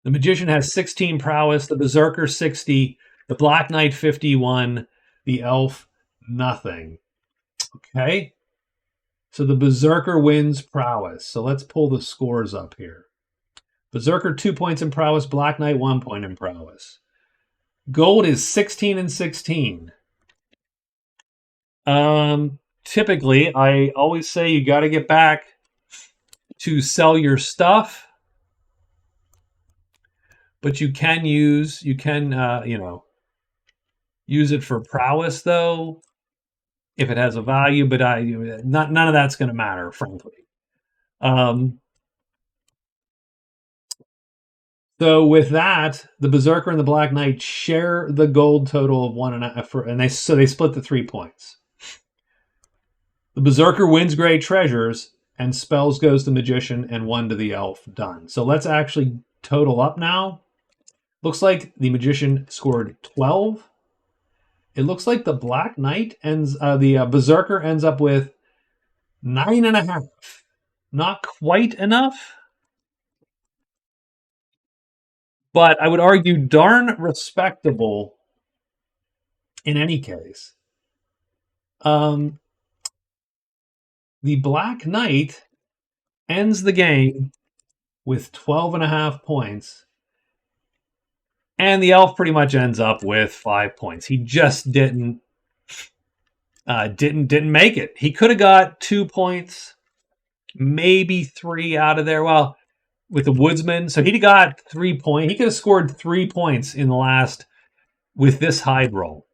The Magician has 16 prowess, the Berzerker 60, the Black Knight 51, the Elf nothing. Okay? So the Berzerker wins prowess. So let's pull the scores up here. Berzerker 2 points in prowess, Black Knight 1 point in prowess. Gold is 16 and 16. Typically, I always say you got to get back to sell your stuff, but you can use use it for prowess though, if it has a value. But none of that's going to matter, frankly. So with that, the Berzerker and the Black Knight share the gold total of 1.5, and they split the 3 points. The Berzerker wins great treasures, and spells goes to the Magician, and 1 to the Elf. Done. So let's actually total up now. Looks like the Magician scored 12. It looks like the Black Knight the Berzerker ends up with 9.5. Not quite enough, but I would argue darn respectable in any case. The Black Knight ends the game with 12.5 points, and the Elf pretty much ends up with 5 points. He just didn't make it. He could have got 2 points, maybe 3 out of there. Well, with the Woodsman, so he'd have got 3 points. He could have scored 3 points in the last with this hide roll.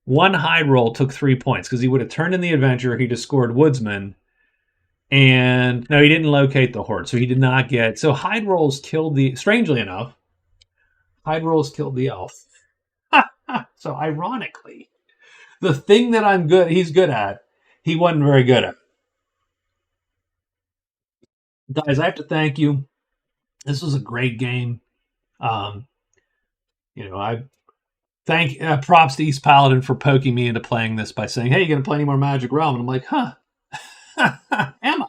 One hide roll took 3 points because he would have turned in the adventure. He just scored Woodsman. And no, he didn't locate the Horde, so he did not get... So hide rolls killed the... Strangely enough, hide rolls killed the Elf. So ironically, the thing that he's good at, he wasn't very good at. Guys, I have to thank you. This was a great game. I thank props to East Paladin for poking me into playing this by saying, hey, you going to play any more Magic Realm? And I'm like, huh, am I?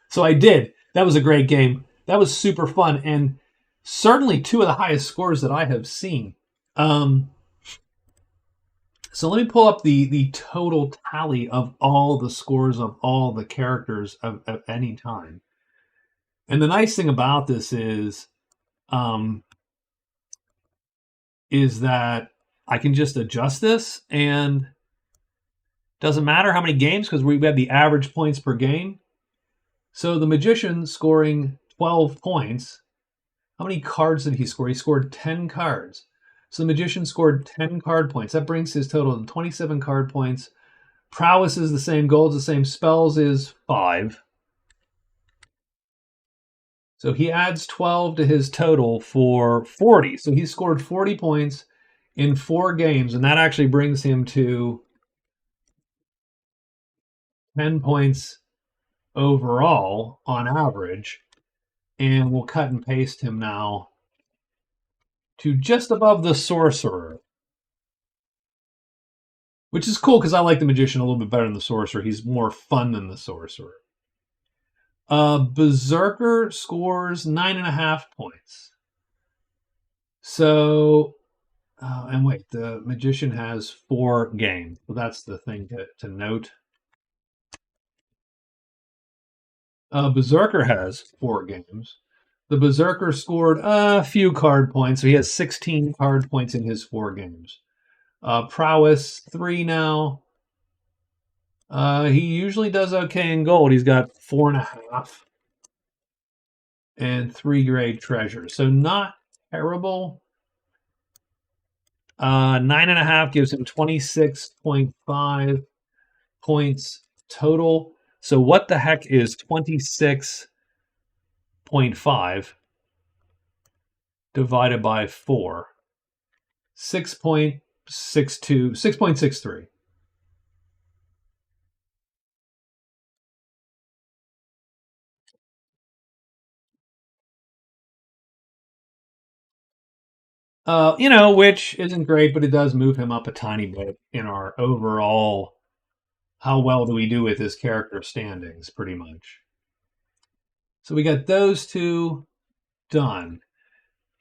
So I did. That was a great game. That was super fun. And certainly 2 of the highest scores that I have seen. So let me pull up the total tally of all the scores of all the characters of any time. And the nice thing about this is that I can just adjust this, and doesn't matter how many games because we have the average points per game. So the Magician scoring 12 points. How many cards did he score? He scored 10 cards. So the Magician scored 10 card points. That brings his total to 27 card points. Prowess is the same. Gold's the same. Spells is 5. So he adds 12 to his total for 40. So he scored 40 points in 4 games, and that actually brings him to 10 points overall on average. And we'll cut and paste him now to just above the sorcerer, which is cool because I like the magician a little bit better than the sorcerer. He's more fun than the sorcerer. Berzerker scores 9.5 points. So, and wait, the magician has 4 games. So that's the thing to note. Berzerker has 4 games. The Berzerker scored a few card points, so he has 16 card points in his 4 games. Prowess 3 now. He usually does okay in gold. He's got 4.5 and 3 grade treasures, so not terrible. 9.5 gives him 26.5 points total. So what the heck is 26.5 divided by 4? 6.62, 6.63. Which isn't great, but it does move him up a tiny bit in our overall how well do we do with his character standings, pretty much. So we got those 2 done.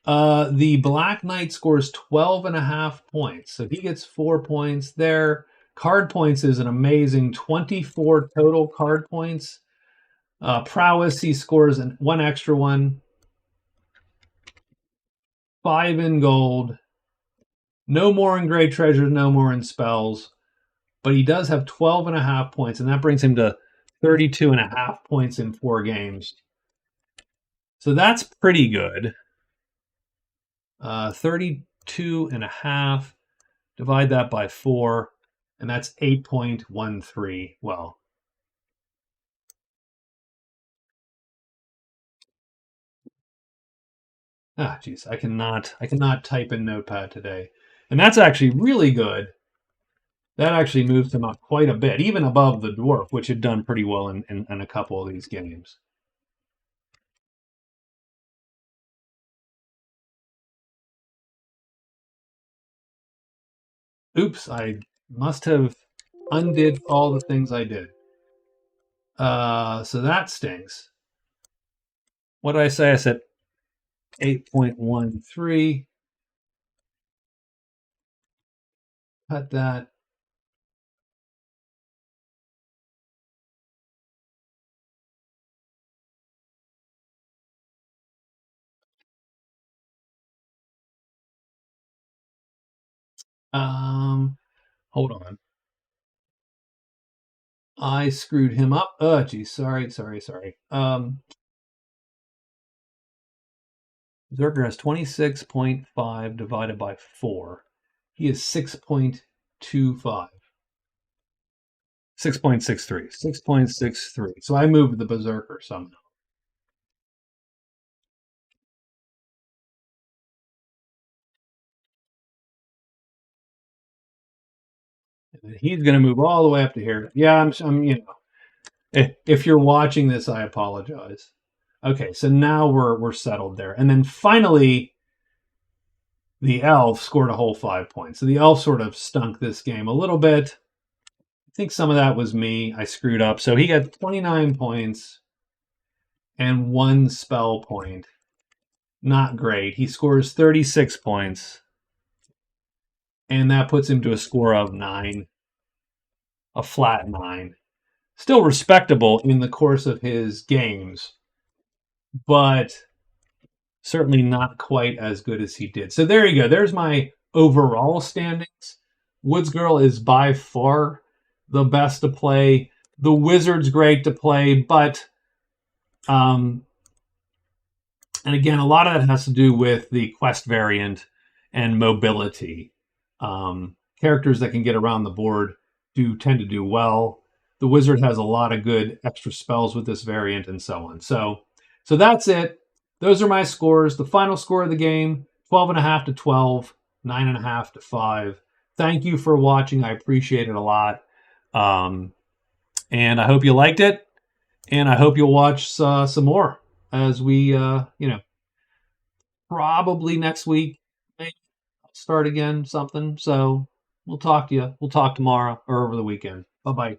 The Black Knight scores 12.5 points. So he gets 4 points there. Card points is an amazing 24 total card points. Prowess, he scores 1 extra one. 5 in gold. No more in great treasures, no more in spells. But he does have 12.5 points, and that brings him to 32.5 points in 4 games. So that's pretty good. 32.5, divide that by 4, and that's 8.13. Well, geez, I cannot type in Notepad today. And that's actually really good. That actually moves him up quite a bit, even above the dwarf, which had done pretty well in a couple of these games. Oops, I must have undid all the things I did. So that stinks. What did I say? I said 8.13. Cut that. Hold on. I screwed him up. Oh, geez, sorry. Berzerker has 26.5 divided by 4. He is 6.25. 6.63. 6.63. So I moved the Berzerker somehow. And he's going to move all the way up to here. Yeah, I'm if you're watching this, I apologize. Okay, so now we're settled there. And then finally, the elf scored a whole 5 points. So the elf sort of stunk this game a little bit. I think some of that was me. I screwed up. So he got 29 points and 1 spell point. Not great. He scores 36 points. And that puts him to a score of 9. A flat 9. Still respectable in the course of his games, but certainly not quite as good as he did. So there you go. There's my overall standings. Woods Girl is by far the best to play. The Wizard's great to play, but and again, a lot of that has to do with the quest variant and mobility. Characters that can get around the board tend to do well. The Wizard has a lot of good extra spells with this variant and so on. So that's it. those are my scores. The final score of the game, 12.5 to 12, 9.5 to 5. Thank you for watching. I appreciate it a lot. And I hope you liked it. And I hope you'll watch some more as we, probably next week, maybe start again something. So we'll talk to you. We'll talk tomorrow or over the weekend. Bye-bye.